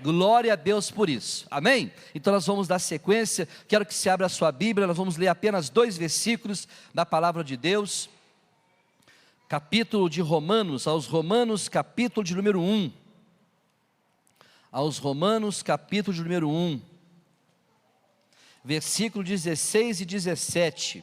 Glória a Deus por isso, amém? Então nós vamos dar sequência, quero que se abra a sua Bíblia, nós vamos ler apenas 2 versículos da palavra de Deus, capítulo de Romanos, aos Romanos, capítulo de número 1, aos Romanos, capítulo de número 1, versículo 16 e 17,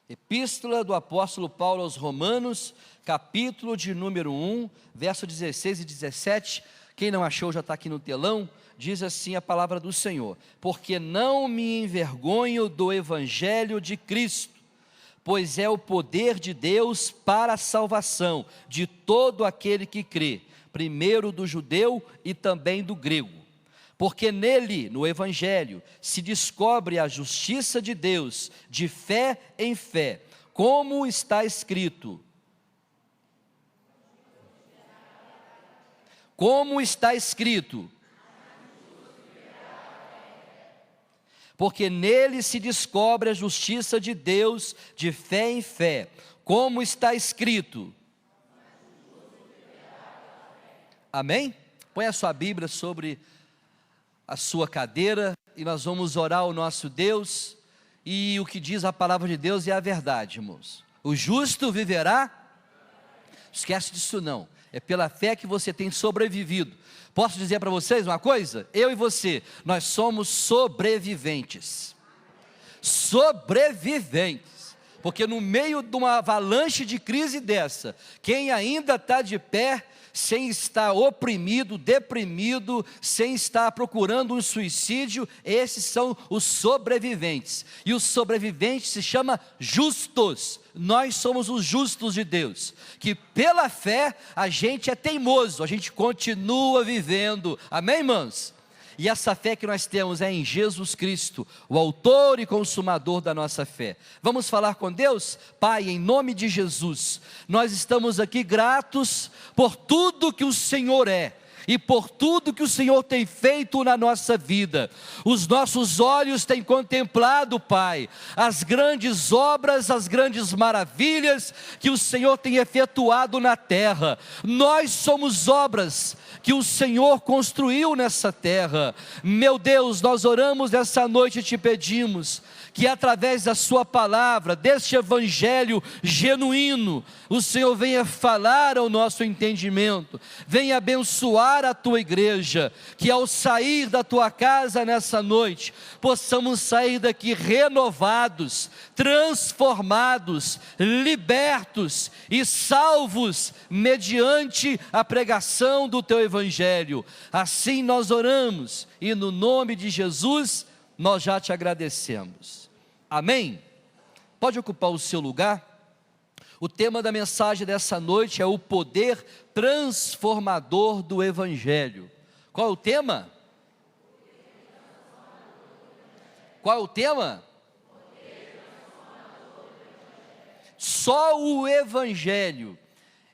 Epístola do apóstolo Paulo aos Romanos, capítulo de número 1, verso 16 e 17, quem não achou já está aqui no telão, diz assim a palavra do Senhor: porque não me envergonho do evangelho de Cristo, pois é o poder de Deus para a salvação de todo aquele que crê, primeiro do judeu e também do grego. Porque nele, no Evangelho, se descobre a justiça de Deus, de fé em fé, como está escrito. Como está escrito. Porque nele se descobre a justiça de Deus, de fé em fé, como está escrito. Amém? Põe a sua Bíblia sobre a sua cadeira, e nós vamos orar ao nosso Deus, e o que diz a palavra de Deus é a verdade, irmãos. O justo viverá, esquece disso não, é pela fé que você tem sobrevivido. Posso dizer para vocês uma coisa? Eu e você, nós somos sobreviventes, porque no meio de uma avalanche de crise dessa, quem ainda está de pé, sem estar oprimido, deprimido, sem estar procurando um suicídio, esses são os sobreviventes, e os sobreviventes se chamam justos. Nós somos os justos de Deus, que pela fé a gente é teimoso, a gente continua vivendo, amém, irmãos? E essa fé que nós temos é em Jesus Cristo, o autor e consumador da nossa fé. Vamos falar com Deus? Pai, em nome de Jesus, nós estamos aqui gratos por tudo que o Senhor é, e por tudo que o Senhor tem feito na nossa vida. Os nossos olhos têm contemplado, Pai, as grandes obras, as grandes maravilhas que o Senhor tem efetuado na terra. Nós somos obras que o Senhor construiu nessa terra. Meu Deus, nós oramos nessa noite e te pedimos que através da sua palavra, deste evangelho genuíno, o Senhor venha falar ao nosso entendimento, venha abençoar a tua igreja, que ao sair da tua casa nessa noite, possamos sair daqui renovados, transformados, libertos e salvos, mediante a pregação do teu evangelho. Assim nós oramos, e no nome de Jesus, nós já te agradecemos. Amém? Pode ocupar o seu lugar. O tema da mensagem dessa noite é o poder transformador do Evangelho. Qual é o tema? Qual é o tema? Só o Evangelho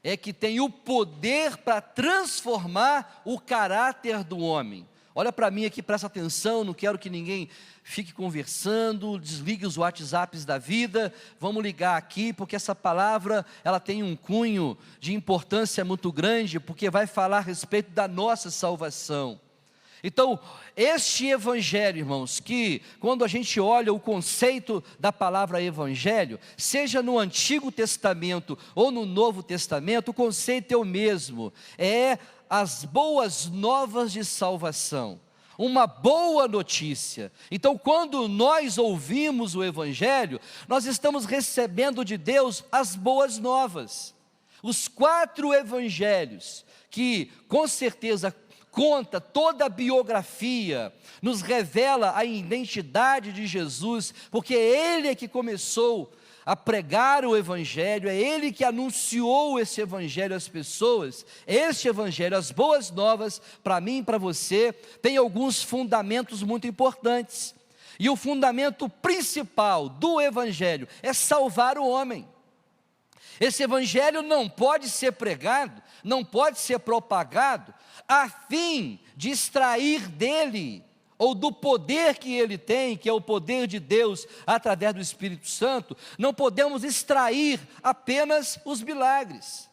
é que tem o poder para transformar o caráter do homem. Olha para mim aqui, presta atenção, não quero que ninguém fique conversando, desligue os WhatsApps da vida, vamos ligar aqui, porque essa palavra, ela tem um cunho de importância muito grande, porque vai falar a respeito da nossa salvação. Então, este evangelho, irmãos, que quando a gente olha o conceito da palavra evangelho, seja no Antigo Testamento ou no Novo Testamento, o conceito é o mesmo, é as boas novas de salvação, uma boa notícia. Então, quando nós ouvimos o evangelho, nós estamos recebendo de Deus as boas novas. Os 4 evangelhos, que com certeza conta toda a biografia, nos revela a identidade de Jesus, porque é Ele que começou a pregar o evangelho, é Ele que anunciou esse evangelho às pessoas. Este evangelho, as boas novas, para mim e para você, tem alguns fundamentos muito importantes, e o fundamento principal do evangelho é salvar o homem. Esse evangelho não pode ser pregado, não pode ser propagado, a fim de extrair dele ou do poder que ele tem, que é o poder de Deus através do Espírito Santo, não podemos extrair apenas os milagres.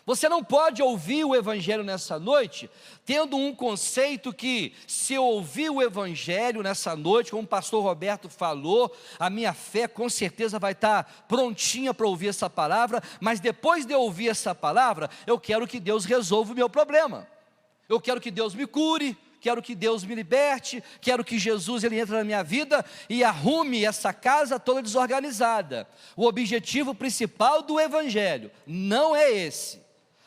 Você não pode ouvir o Evangelho nessa noite, tendo um conceito que, se eu ouvir o Evangelho nessa noite, como o pastor Roberto falou, a minha fé com certeza vai estar prontinha para ouvir essa palavra, mas depois de eu ouvir essa palavra, eu quero que Deus resolva o meu problema, eu quero que Deus me cure, quero que Deus me liberte, quero que Jesus ele entre na minha vida e arrume essa casa toda desorganizada. O objetivo principal do Evangelho não é esse.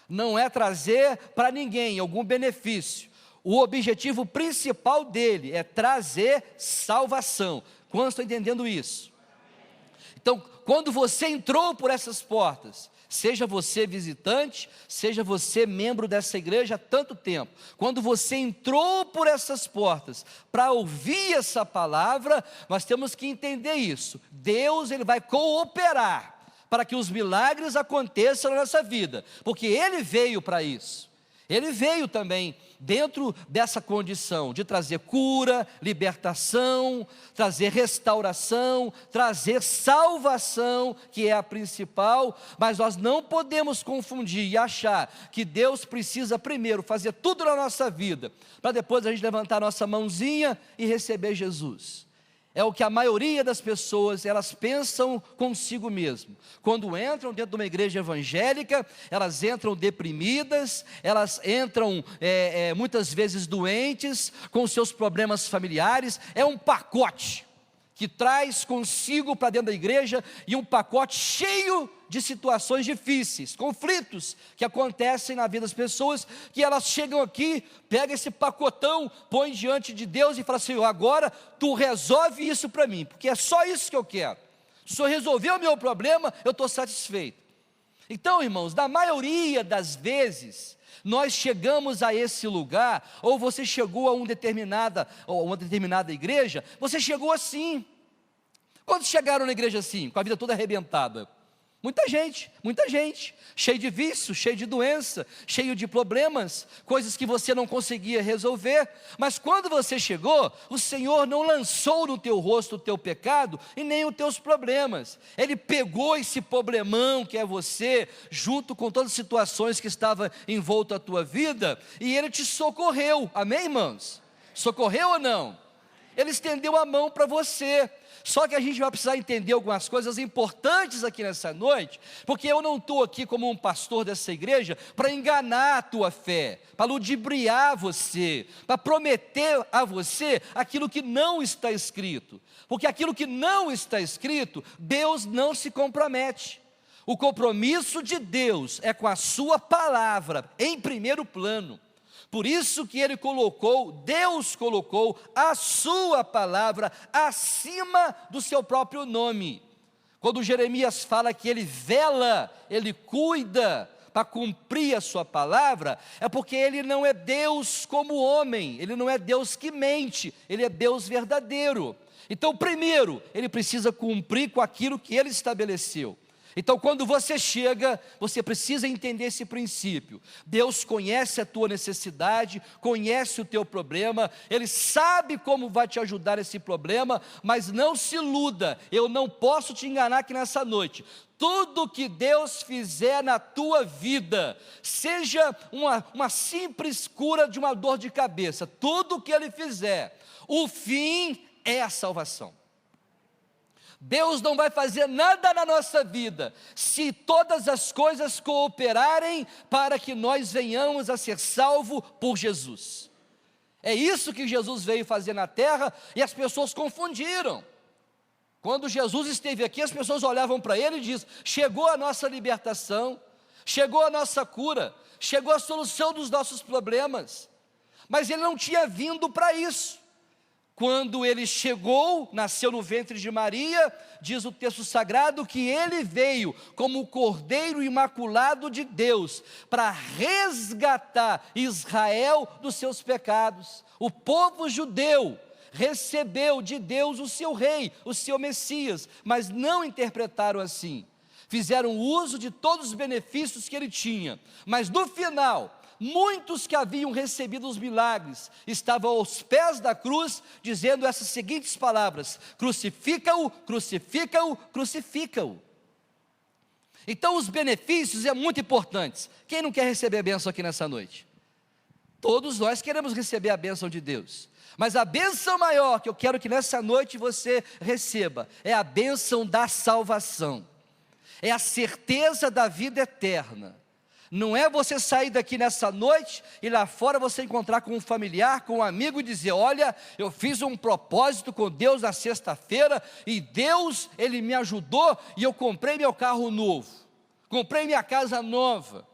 Não é trazer para ninguém algum benefício. O objetivo principal dele é trazer salvação. Quantos estão entendendo isso? Então, quando você entrou por essas portas, seja você visitante, seja você membro dessa igreja há tanto tempo, quando você entrou por essas portas para ouvir essa palavra, nós temos que entender isso. Deus ele vai cooperar para que os milagres aconteçam na nossa vida, porque Ele veio para isso. Ele veio também dentro dessa condição de trazer cura, libertação, trazer restauração, trazer salvação, que é a principal, mas nós não podemos confundir e achar que Deus precisa primeiro fazer tudo na nossa vida, para depois a gente levantar a nossa mãozinha e receber Jesus. É o que a maioria das pessoas, elas pensam consigo mesmo. Quando entram dentro de uma igreja evangélica, elas entram deprimidas, elas entram muitas vezes doentes, com seus problemas familiares. É um pacote que traz consigo para dentro da igreja, e um pacote cheio de situações difíceis, conflitos que acontecem na vida das pessoas, que elas chegam aqui, pegam esse pacotão, põem diante de Deus e falam assim: agora tu resolve isso para mim, porque é só isso que eu quero. Se o Senhor resolver o meu problema, eu estou satisfeito. Então, irmãos, na maioria das vezes, nós chegamos a esse lugar, ou você chegou a uma determinada igreja, você chegou assim. Quantos chegaram na igreja assim, com a vida toda arrebentada? Muita gente, cheio de vício, cheio de doença, cheio de problemas, coisas que você não conseguia resolver, mas quando você chegou, o Senhor não lançou no teu rosto o teu pecado e nem os teus problemas. Ele pegou esse problemão que é você, junto com todas as situações que estavam envolto a tua vida, e Ele te socorreu, amém, irmãos? Socorreu ou não? Ele estendeu a mão para você. Só que a gente vai precisar entender algumas coisas importantes aqui nessa noite, porque eu não estou aqui como um pastor dessa igreja para enganar a tua fé, para ludibriar você, para prometer a você aquilo que não está escrito, porque aquilo que não está escrito, Deus não se compromete. O compromisso de Deus é com a sua palavra em primeiro plano. Por isso que Deus colocou a sua palavra acima do seu próprio nome. Quando Jeremias fala que ele vela, ele cuida para cumprir a sua palavra, é porque ele não é Deus como homem, ele não é Deus que mente, ele é Deus verdadeiro. Então, primeiro, ele precisa cumprir com aquilo que ele estabeleceu. Então, quando você chega, você precisa entender esse princípio. Deus conhece a tua necessidade, conhece o teu problema, Ele sabe como vai te ajudar nesse problema, mas não se iluda, eu não posso te enganar aqui nessa noite. Tudo que Deus fizer na tua vida, seja uma simples cura de uma dor de cabeça, tudo que Ele fizer, o fim é a salvação. Deus não vai fazer nada na nossa vida, se todas as coisas cooperarem para que nós venhamos a ser salvos por Jesus. É isso que Jesus veio fazer na terra, e as pessoas confundiram. Quando Jesus esteve aqui, as pessoas olhavam para Ele e diziam: chegou a nossa libertação, chegou a nossa cura, chegou a solução dos nossos problemas. Mas Ele não tinha vindo para isso. Quando Ele chegou, nasceu no ventre de Maria, diz o texto sagrado que Ele veio como o Cordeiro Imaculado de Deus, para resgatar Israel dos seus pecados. O povo judeu recebeu de Deus o seu rei, o seu Messias, mas não interpretaram assim. Fizeram uso de todos os benefícios que Ele tinha, mas no final, muitos que haviam recebido os milagres estavam aos pés da cruz, dizendo essas seguintes palavras: crucifica-o, crucifica-o, crucifica-o. Então os benefícios é muito importantes. Quem não quer receber a bênção aqui nessa noite? Todos nós queremos receber a bênção de Deus, mas a bênção maior que eu quero que nessa noite você receba é a bênção da salvação, é a certeza da vida eterna. Não é você sair daqui nessa noite e lá fora você encontrar com um familiar, com um amigo e dizer: olha, eu fiz um propósito com Deus na sexta-feira e Deus, Ele me ajudou e eu comprei meu carro novo, comprei minha casa nova.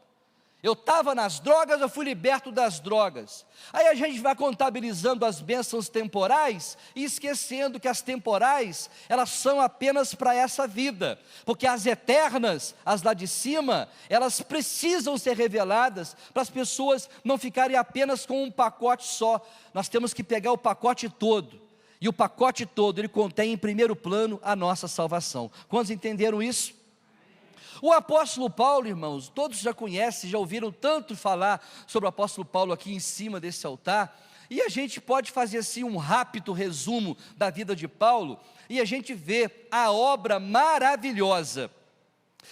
Eu estava nas drogas, eu fui liberto das drogas. Aí a gente vai contabilizando as bênçãos temporais e esquecendo que as temporais, elas são apenas para essa vida, porque as eternas, as lá de cima, elas precisam ser reveladas para as pessoas não ficarem apenas com um pacote só. Nós temos que pegar o pacote todo, e o pacote todo, ele contém em primeiro plano a nossa salvação. Quantos entenderam isso? O apóstolo Paulo, irmãos, todos já conhecem, já ouviram tanto falar sobre o apóstolo Paulo aqui em cima desse altar, e a gente pode fazer assim um rápido resumo da vida de Paulo, e a gente vê a obra maravilhosa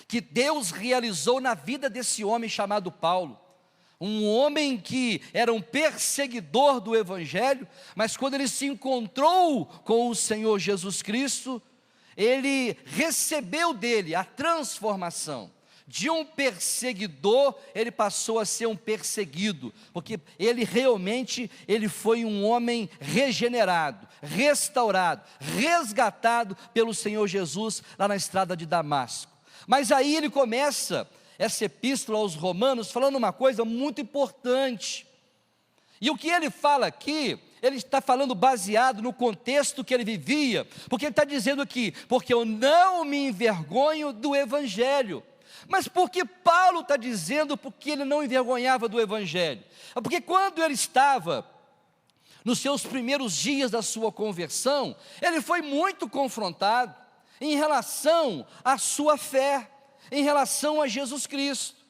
que Deus realizou na vida desse homem chamado Paulo. Um homem que era um perseguidor do evangelho, mas quando ele se encontrou com o Senhor Jesus Cristo, ele recebeu dele a transformação. De um perseguidor, ele passou a ser um perseguido, porque ele realmente, ele foi um homem regenerado, restaurado, resgatado pelo Senhor Jesus, lá na estrada de Damasco. Mas aí ele começa essa epístola aos Romanos, falando uma coisa muito importante, e o que ele fala aqui, ele está falando baseado no contexto que ele vivia, porque ele está dizendo aqui: porque eu não me envergonho do Evangelho. Mas por que Paulo está dizendo porque ele não envergonhava do Evangelho? É porque quando ele estava nos seus primeiros dias da sua conversão, ele foi muito confrontado em relação à sua fé, em relação a Jesus Cristo.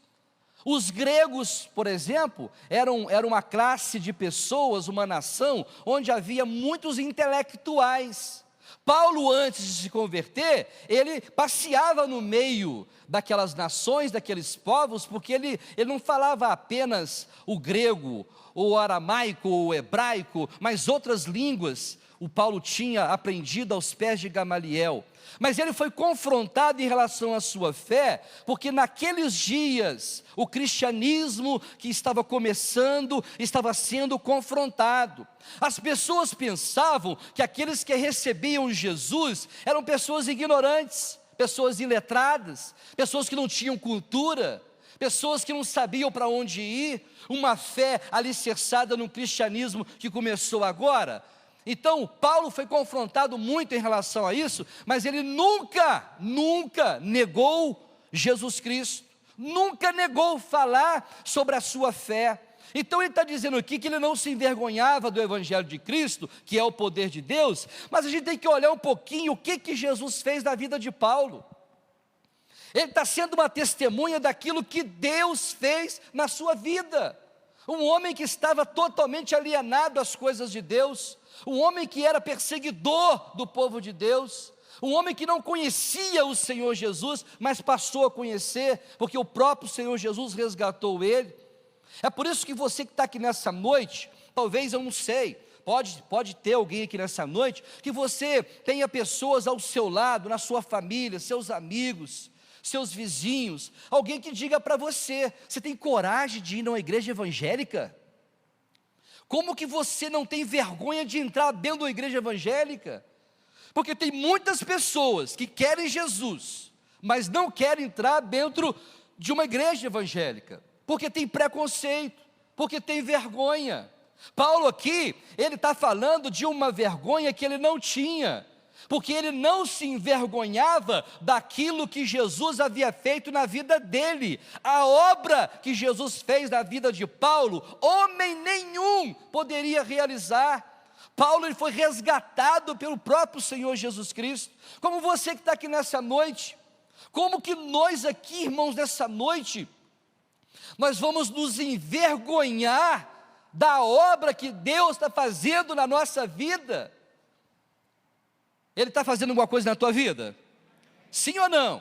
Os gregos, por exemplo, eram uma classe de pessoas, uma nação, onde havia muitos intelectuais. Paulo, antes de se converter, ele passeava no meio daquelas nações, daqueles povos, porque ele não falava apenas o grego, o aramaico, o hebraico, mas outras línguas. O Paulo tinha aprendido aos pés de Gamaliel. Mas ele foi confrontado em relação à sua fé, porque naqueles dias, o cristianismo que estava começando, estava sendo confrontado. As pessoas pensavam que aqueles que recebiam Jesus, eram pessoas ignorantes, pessoas iletradas, pessoas que não tinham cultura, pessoas que não sabiam para onde ir, uma fé alicerçada no cristianismo que começou agora. Então, Paulo foi confrontado muito em relação a isso, mas ele nunca negou Jesus Cristo, nunca negou falar sobre a sua fé. Então ele está dizendo aqui que ele não se envergonhava do Evangelho de Cristo, que é o poder de Deus, mas a gente tem que olhar um pouquinho o que Jesus fez na vida de Paulo. Ele está sendo uma testemunha daquilo que Deus fez na sua vida. Um homem que estava totalmente alienado às coisas de Deus, um homem que era perseguidor do povo de Deus, um homem que não conhecia o Senhor Jesus, mas passou a conhecer, porque o próprio Senhor Jesus resgatou ele. É por isso que você que está aqui nessa noite, talvez, eu não sei, pode ter alguém aqui nessa noite, que você tenha pessoas ao seu lado, na sua família, seus amigos, seus vizinhos, alguém que diga para você: você tem coragem de ir numa igreja evangélica? Como que você não tem vergonha de entrar dentro da igreja evangélica? Porque tem muitas pessoas que querem Jesus, mas não querem entrar dentro de uma igreja evangélica, porque tem preconceito, porque tem vergonha. Paulo aqui, ele está falando de uma vergonha que ele não tinha, porque ele não se envergonhava daquilo que Jesus havia feito na vida dele. A obra que Jesus fez na vida de Paulo, homem nenhum poderia realizar. Paulo, ele foi resgatado pelo próprio Senhor Jesus Cristo. Como você que está aqui nessa noite, como que nós aqui, irmãos, nessa noite, nós vamos nos envergonhar da obra que Deus está fazendo na nossa vida. Ele está fazendo alguma coisa na tua vida? Sim ou não?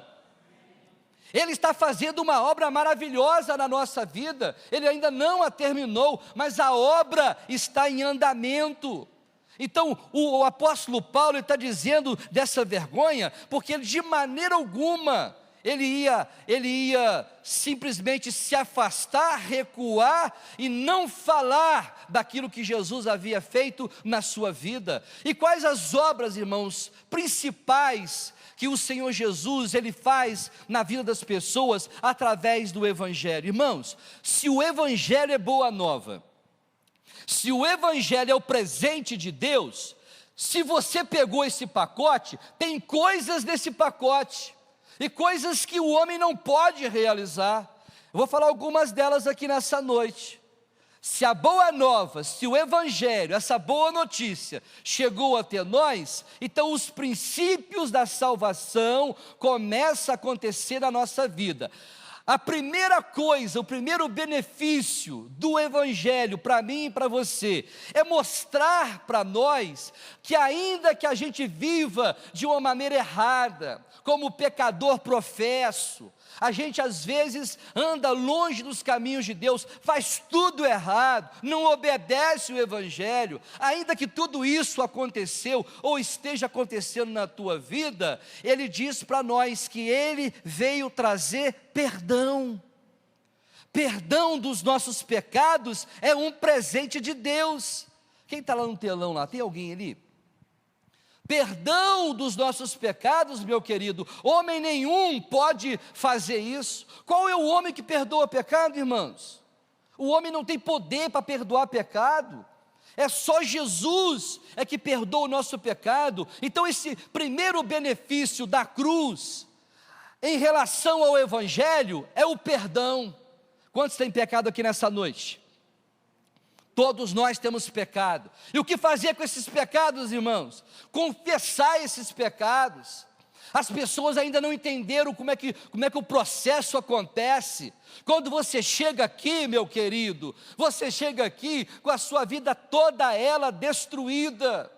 Ele está fazendo uma obra maravilhosa na nossa vida. Ele ainda não a terminou, mas a obra está em andamento. Então o apóstolo Paulo está dizendo dessa vergonha, porque ele de maneira alguma ele ia simplesmente se afastar, recuar e não falar daquilo que Jesus havia feito na sua vida. E quais as obras, irmãos, principais que o Senhor Jesus ele faz na vida das pessoas através do Evangelho? Irmãos, se o Evangelho é boa nova, se o Evangelho é o presente de Deus, se você pegou esse pacote, tem coisas nesse pacote, e coisas que o homem não pode realizar. Eu vou falar algumas delas aqui nessa noite. Se a boa nova, se o Evangelho, essa boa notícia, chegou até nós, então os princípios da salvação começam a acontecer na nossa vida. A primeira coisa, o primeiro benefício do Evangelho para mim e para você, é mostrar para nós que ainda que a gente viva de uma maneira errada, como pecador professo, a gente às vezes anda longe dos caminhos de Deus, faz tudo errado, não obedece o Evangelho, ainda que tudo isso aconteceu ou esteja acontecendo na tua vida, Ele diz para nós que Ele veio trazer perdão. Perdão dos nossos pecados é um presente de Deus. Quem está lá no telão lá, tem alguém ali? Perdão dos nossos pecados, meu querido, homem nenhum pode fazer isso. Qual é o homem que perdoa pecado, irmãos? O homem não tem poder para perdoar pecado, é só Jesus é que perdoa o nosso pecado. Então esse primeiro benefício da cruz, em relação ao Evangelho, é o perdão. Quantos têm pecado aqui nessa noite? Todos nós temos pecado. E o que fazer com esses pecados, irmãos? Confessar esses pecados. As pessoas ainda não entenderam como é que o processo acontece. Quando você chega aqui, meu querido, você chega aqui com a sua vida toda ela destruída.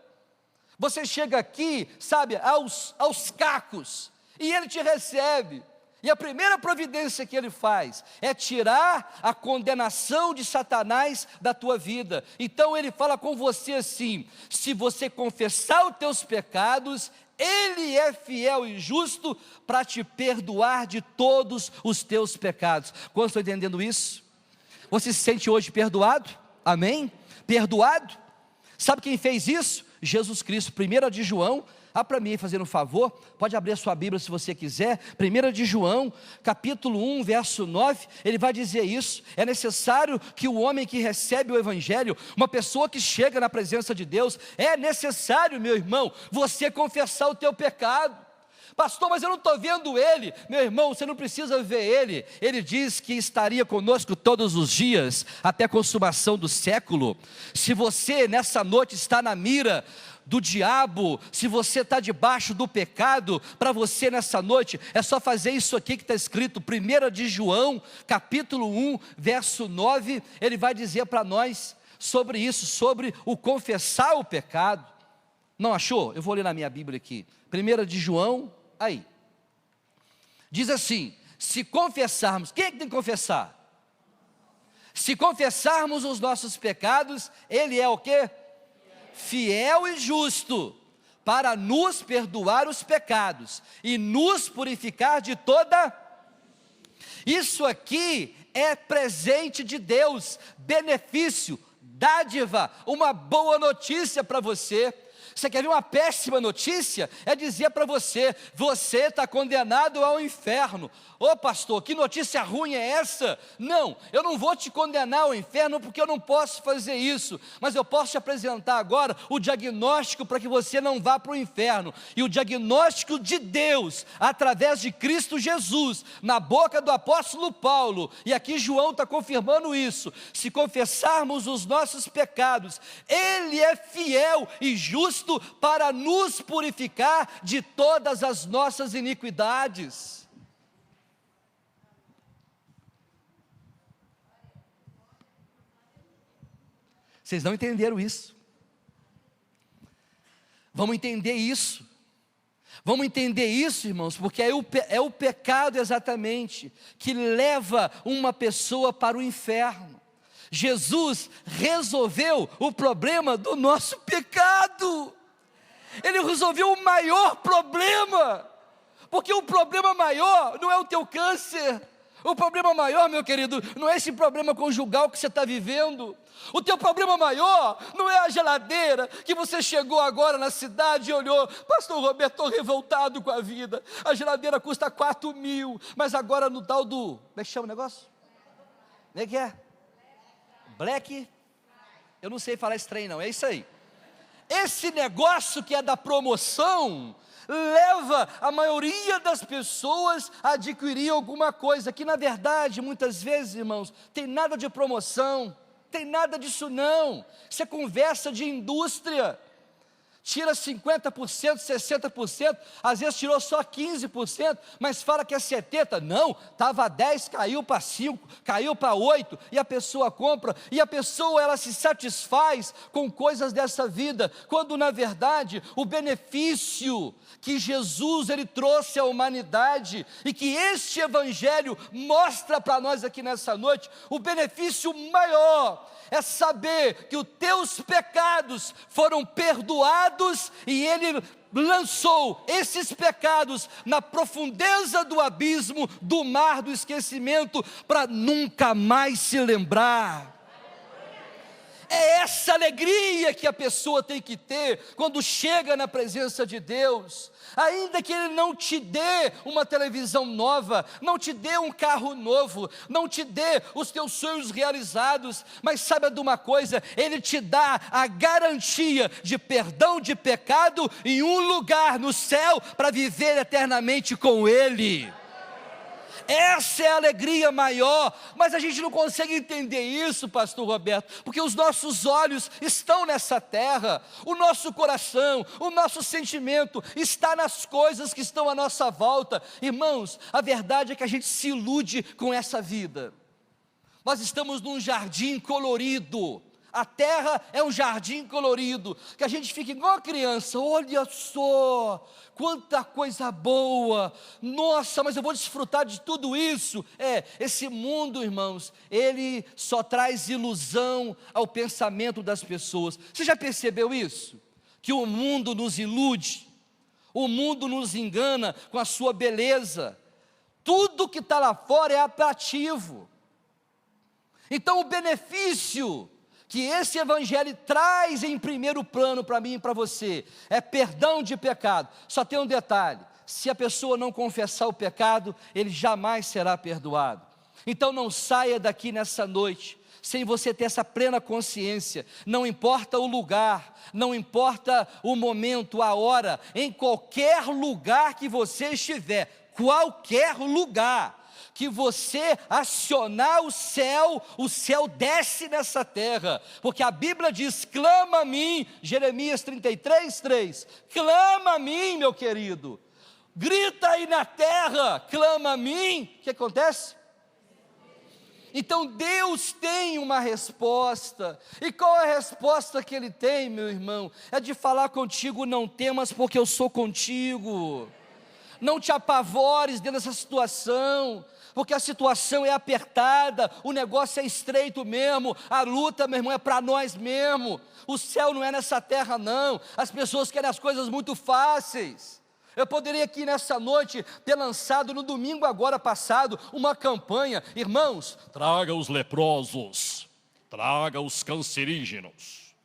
Você chega aqui, sabe, aos cacos, e Ele te recebe. E a primeira providência que Ele faz é tirar a condenação de Satanás da tua vida. Então Ele fala com você assim: se você confessar os teus pecados, Ele é fiel e justo para te perdoar de todos os teus pecados. Quando estou entendendo isso? Você se sente hoje perdoado? Amém? Perdoado? Sabe quem fez isso? Jesus Cristo. 1 de João, para mim, fazendo um favor, pode abrir a sua Bíblia se você quiser. 1 de João, capítulo 1, verso 9, ele vai dizer isso: é necessário que o homem que recebe o Evangelho, uma pessoa que chega na presença de Deus, é necessário, meu irmão, você confessar o teu pecado. Pastor, mas eu não estou vendo Ele. Meu irmão, você não precisa ver Ele. Ele diz que estaria conosco todos os dias, até a consumação do século. Se você nessa noite está na mira do diabo, se você está debaixo do pecado, para você nessa noite, é só fazer isso aqui que está escrito, 1 de João, capítulo 1, verso 9, ele vai dizer para nós sobre isso, sobre o confessar o pecado. Não achou? Eu vou ler na minha Bíblia aqui, 1 de João, aí, diz assim: se confessarmos, quem é que tem que confessar? Se confessarmos os nossos pecados, Ele é o quê? Fiel e justo, para nos perdoar os pecados, e nos purificar de toda... Isso aqui é presente de Deus, benefício, dádiva, uma boa notícia para você. Você quer ver uma péssima notícia? É dizer para você: você está condenado ao inferno. Ô pastor, que notícia ruim é essa? Não, eu não vou te condenar ao inferno, porque eu não posso fazer isso, mas eu posso te apresentar agora o diagnóstico para que você não vá para o inferno. E o diagnóstico de Deus, através de Cristo Jesus, na boca do apóstolo Paulo, e aqui João está confirmando isso: se confessarmos os nossos pecados, Ele é fiel e justo para nos purificar de todas as nossas iniquidades. Vocês não entenderam isso. Vamos entender isso. Vamos entender isso, irmãos, porque é o pecado exatamente que leva uma pessoa para o inferno. Jesus resolveu o problema do nosso pecado. Ele resolveu o maior problema, porque o problema maior não é o teu câncer. O problema maior, meu querido, não é esse problema conjugal que você está vivendo. O teu problema maior não é a geladeira que você chegou agora na cidade e olhou: pastor Roberto, estou revoltado com a vida, a geladeira custa 4.000, mas agora no tal do, como é que chama o negócio? Como é que é? Black? Eu não sei falar esse trem não, é isso aí. Esse negócio que é da promoção leva a maioria das pessoas a adquirir alguma coisa que na verdade, muitas vezes, irmãos, tem nada de promoção, tem nada disso não. Isso é conversa de indústria. Tira 50%, 60%, às vezes tirou só 15%, mas fala que é 70%, não, estava 10%, caiu para 5%, caiu para 8%, e a pessoa compra, e a pessoa ela se satisfaz com coisas dessa vida, quando na verdade o benefício que Jesus ele trouxe à humanidade, e que este evangelho mostra para nós aqui nessa noite, o benefício maior é saber que os teus pecados foram perdoados e Ele lançou esses pecados na profundeza do abismo, do mar do esquecimento, para nunca mais se lembrar. É essa alegria que a pessoa tem que ter quando chega na presença de Deus. Ainda que Ele não te dê uma televisão nova, não te dê um carro novo, não te dê os teus sonhos realizados, mas saiba de uma coisa, Ele te dá a garantia de perdão de pecado e um lugar no céu para viver eternamente com Ele. Essa é a alegria maior, mas a gente não consegue entender isso, pastor Roberto, porque os nossos olhos estão nessa terra, o nosso coração, o nosso sentimento está nas coisas que estão à nossa volta. Irmãos, a verdade é que a gente se ilude com essa vida. Nós estamos num jardim colorido. A terra é um jardim colorido, que a gente fica igual a criança: olha só, quanta coisa boa, nossa, mas eu vou desfrutar de tudo isso. Esse mundo, irmãos, ele só traz ilusão ao pensamento das pessoas. Você já percebeu isso? Que o mundo nos ilude, o mundo nos engana com a sua beleza, tudo que está lá fora é atrativo. Então o benefício que esse evangelho traz em primeiro plano para mim e para você, é perdão de pecado. Só tem um detalhe: se a pessoa não confessar o pecado, ele jamais será perdoado. Então não saia daqui nessa noite sem você ter essa plena consciência. Não importa o lugar, não importa o momento, a hora, em qualquer lugar que você estiver, qualquer lugar que você acionar o céu desce nessa terra, porque a Bíblia diz: clama a mim, Jeremias 33:3, clama a mim, meu querido, grita aí na terra, clama a mim. O que acontece? Então Deus tem uma resposta. E qual é a resposta que Ele tem, meu irmão? É de falar contigo: não temas, porque eu sou contigo. Não te apavores dentro dessa situação, porque a situação é apertada, o negócio é estreito mesmo, a luta, meu irmão, é para nós mesmo. O céu não é nessa terra não, as pessoas querem as coisas muito fáceis. Eu poderia aqui nessa noite ter lançado no domingo agora passado uma campanha: irmãos, traga os leprosos, traga os cancerígenos,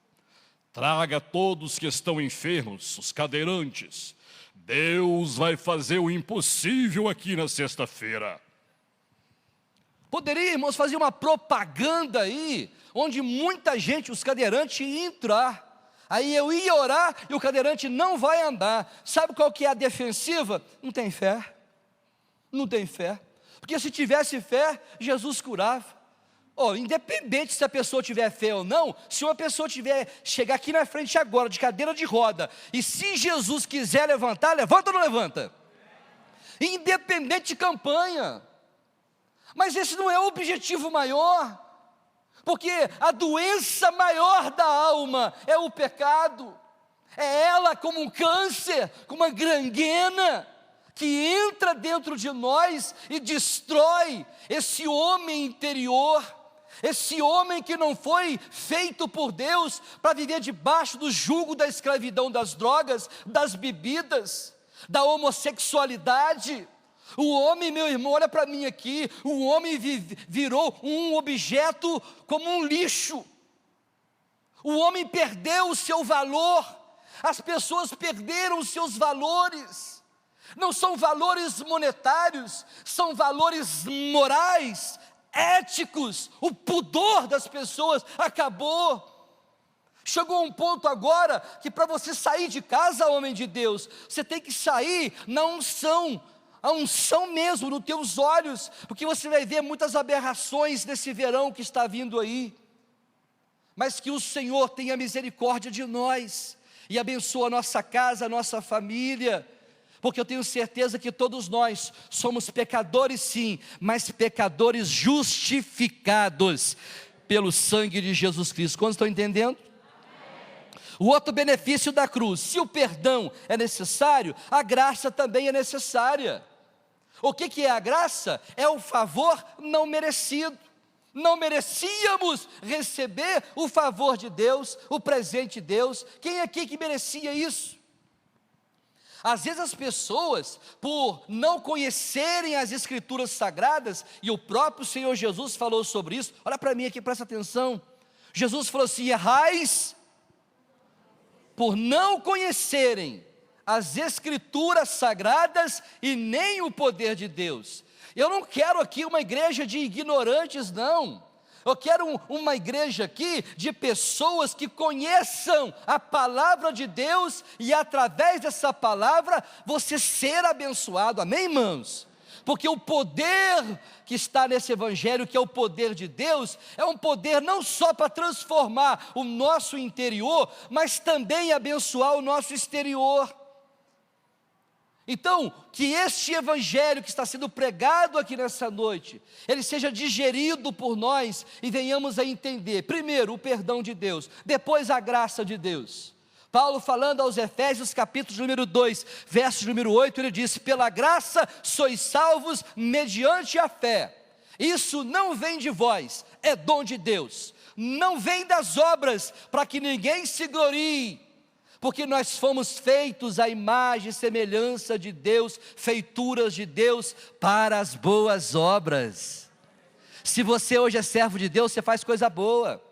traga todos que estão enfermos, os cadeirantes. Deus vai fazer o impossível aqui na sexta-feira. Poderia, irmãos, fazer uma propaganda aí, onde muita gente, os cadeirantes, iam entrar. Aí eu ia orar e o cadeirante não vai andar. Sabe qual que é a defensiva? Não tem fé. Não tem fé. Porque se tivesse fé, Jesus curava. Independente se a pessoa tiver fé ou não, se uma pessoa chegar aqui na frente agora, de cadeira de roda, e se Jesus quiser levantar, levanta ou não levanta? Independente de campanha. Mas esse não é o objetivo maior. Porque a doença maior da alma é o pecado. É ela como um câncer, como uma gangrena, que entra dentro de nós e destrói esse homem interior, esse homem que não foi feito por Deus para viver debaixo do jugo da escravidão das drogas, das bebidas, da homossexualidade. O homem, meu irmão, olha para mim aqui, o homem virou um objeto como um lixo. O homem perdeu o seu valor, as pessoas perderam os seus valores. Não são valores monetários, são valores morais, éticos. O pudor das pessoas acabou. Chegou um ponto agora que para você sair de casa, homem de Deus, você tem que sair na unção, a unção mesmo nos teus olhos, porque você vai ver muitas aberrações nesse verão que está vindo aí. Mas que o Senhor tenha misericórdia de nós e abençoe a nossa casa, a nossa família, porque eu tenho certeza que todos nós somos pecadores sim, mas pecadores justificados pelo sangue de Jesus Cristo. Quantos estão entendendo? O outro benefício da cruz: se o perdão é necessário, a graça também é necessária. O que é a graça? É o favor não merecido. Não merecíamos receber o favor de Deus, o presente de Deus. Quem aqui que merecia isso? Às vezes as pessoas, por não conhecerem as Escrituras Sagradas, e o próprio Senhor Jesus falou sobre isso, olha para mim aqui, presta atenção. Jesus falou assim: errais por não conhecerem as Escrituras Sagradas e nem o poder de Deus. Eu não quero aqui uma igreja de ignorantes, não. Eu quero uma igreja aqui de pessoas que conheçam a palavra de Deus e através dessa palavra você ser abençoado, amém, irmãos? Porque o poder que está nesse evangelho, que é o poder de Deus, é um poder não só para transformar o nosso interior, mas também abençoar o nosso exterior. Então, que este evangelho que está sendo pregado aqui nessa noite, ele seja digerido por nós e venhamos a entender, primeiro, o perdão de Deus, depois a graça de Deus. Paulo falando aos Efésios, capítulo número 2, verso número 8, ele diz: pela graça sois salvos mediante a fé. Isso não vem de vós, é dom de Deus. Não vem das obras, para que ninguém se glorie. Porque nós fomos feitos à imagem e semelhança de Deus, feituras de Deus para as boas obras. Se você hoje é servo de Deus, você faz coisa boa.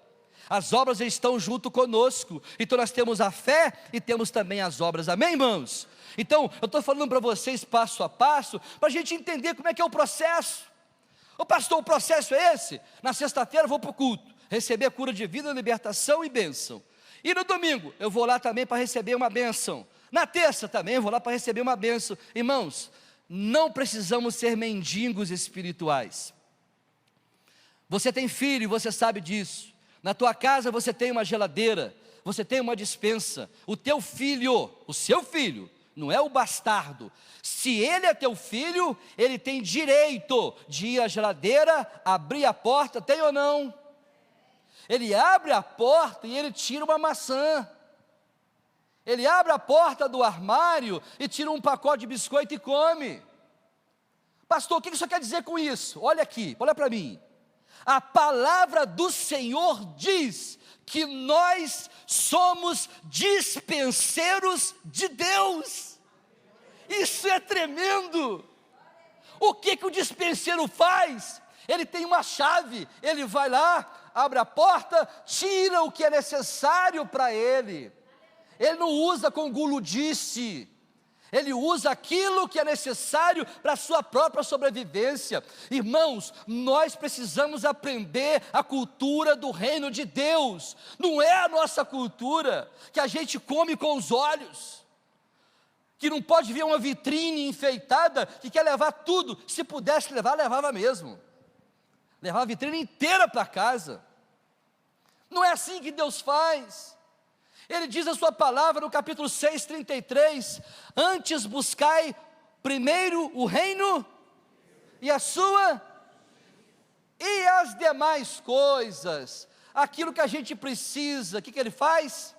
As obras estão junto conosco. Então nós temos a fé e temos também as obras, amém, irmãos? Então eu estou falando para vocês passo a passo, para a gente entender como é que é o processo. Ô pastor, o processo é esse? Na sexta-feira eu vou para o culto, receber cura de vida, libertação e bênção. E no domingo, eu vou lá também para receber uma bênção. Na terça também, eu vou lá para receber uma bênção. Irmãos, não precisamos ser mendigos espirituais. Você tem filho e você sabe disso. Na tua casa você tem uma geladeira, você tem uma despensa. O teu filho, o seu filho, não é o bastardo. Se ele é teu filho, ele tem direito de ir à geladeira, abrir a porta, tem ou não? Ele abre a porta e ele tira uma maçã. Ele abre a porta do armário e tira um pacote de biscoito e come. Pastor, o que isso quer dizer com isso? Olha aqui, olha para mim. A palavra do Senhor diz que nós somos dispenseiros de Deus. Isso é tremendo. O que o dispenseiro faz? Ele tem uma chave, ele vai lá, abre a porta, tira o que é necessário para ele. Ele não usa com guludice, ele usa aquilo que é necessário para a sua própria sobrevivência. Irmãos, nós precisamos aprender a cultura do reino de Deus. Não é a nossa cultura que a gente come com os olhos, que não pode ver uma vitrine enfeitada, que quer levar tudo. Se pudesse levar, levava mesmo. Levava a vitrine inteira para casa. Não é assim que Deus faz. Ele diz a sua palavra no capítulo 6, 33, antes buscai primeiro o reino e a sua. E as demais coisas, aquilo que a gente precisa, o que ele faz?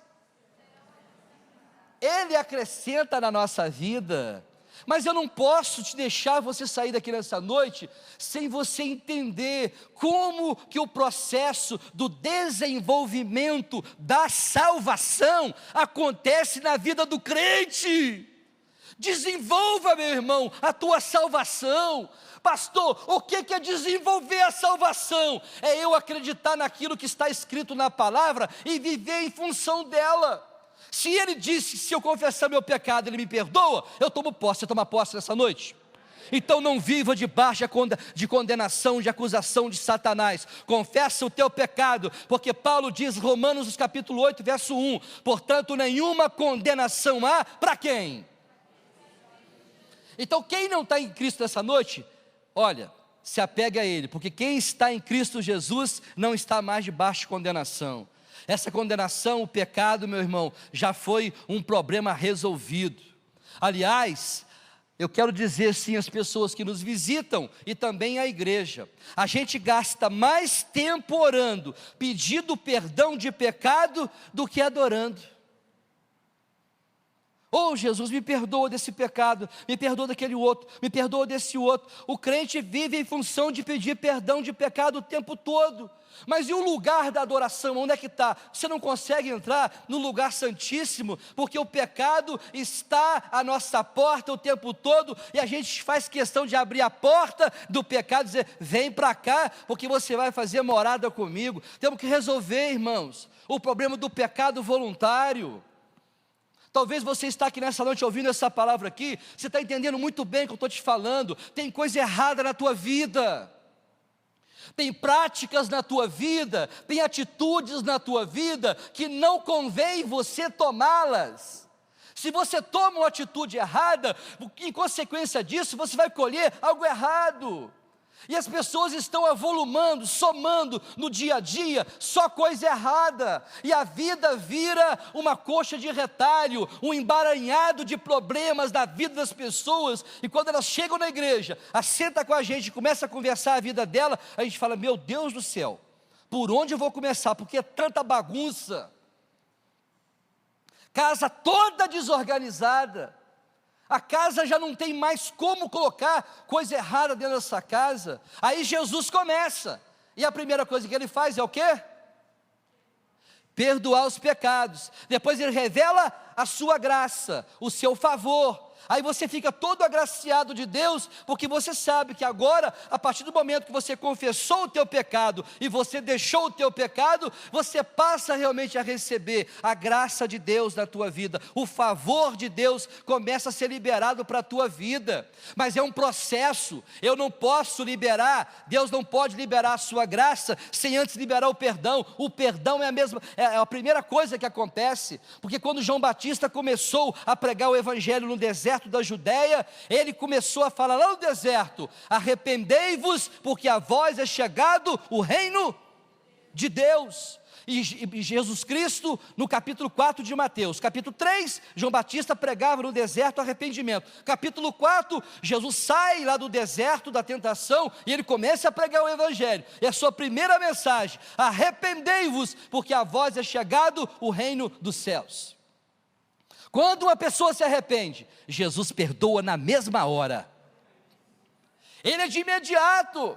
Ele acrescenta na nossa vida. Mas eu não posso te deixar você sair daqui nessa noite sem você entender como que o processo do desenvolvimento da salvação acontece na vida do crente. Desenvolva, meu irmão, a tua salvação. Pastor, o que é desenvolver a salvação? É eu acreditar naquilo que está escrito na palavra e viver em função dela. Se ele disse, se eu confessar meu pecado, ele me perdoa, eu tomo posse. Você toma posse nessa noite? Então não viva debaixo de condenação, de acusação de Satanás. Confessa o teu pecado, porque Paulo diz, Romanos capítulo 8, verso 1, portanto nenhuma condenação há para quem? Então quem não está em Cristo nessa noite, olha, se apegue a Ele, porque quem está em Cristo Jesus não está mais debaixo de condenação. Essa condenação, o pecado, meu irmão, já foi um problema resolvido. Aliás, eu quero dizer sim às pessoas que nos visitam e também à igreja, a gente gasta mais tempo orando, pedindo perdão de pecado, do que adorando. Oh Jesus, me perdoa desse pecado, me perdoa daquele outro, me perdoa desse outro. O crente vive em função de pedir perdão de pecado o tempo todo. Mas e o lugar da adoração, onde é que está? Você não consegue entrar no lugar santíssimo, porque o pecado está à nossa porta o tempo todo, e a gente faz questão de abrir a porta do pecado e dizer, vem para cá, porque você vai fazer morada comigo. Temos que resolver, irmãos, o problema do pecado voluntário. Talvez você está aqui nessa noite ouvindo essa palavra aqui, você está entendendo muito bem o que eu estou te falando, tem coisa errada na tua vida, tem práticas na tua vida, tem atitudes na tua vida, que não convém você tomá-las. Se você toma uma atitude errada, em consequência disso, você vai colher algo errado. E as pessoas estão avolumando, somando no dia a dia, só coisa errada, e a vida vira uma coxa de retalho, um emaranhado de problemas da vida das pessoas, e quando elas chegam na igreja, assenta com a gente, começa a conversar a vida dela, a gente fala, meu Deus do céu, por onde eu vou começar? Porque é tanta bagunça, casa toda desorganizada, a casa já não tem mais como colocar coisa errada dentro dessa casa. Aí Jesus começa, e a primeira coisa que ele faz é o quê? Perdoar os pecados. Depois ele revela a sua graça, o seu favor. Aí você fica todo agraciado de Deus, porque você sabe que agora, a partir do momento que você confessou o teu pecado, e você deixou o teu pecado, você passa realmente a receber a graça de Deus na tua vida, o favor de Deus começa a ser liberado para a tua vida, mas é um processo, eu não posso liberar, Deus não pode liberar a sua graça, sem antes liberar o perdão é a primeira coisa que acontece, porque quando João Batista começou a pregar o evangelho no deserto da Judéia, ele começou a falar lá no deserto, arrependei-vos, porque a vós é chegado o reino de Deus. E Jesus Cristo, no capítulo 4 de Mateus, capítulo 3, João Batista pregava no deserto arrependimento, capítulo 4, Jesus sai lá do deserto da tentação, e ele começa a pregar o evangelho, e a sua primeira mensagem, arrependei-vos, porque a vós é chegado o reino dos céus. Quando uma pessoa se arrepende, Jesus perdoa na mesma hora. Ele é de imediato.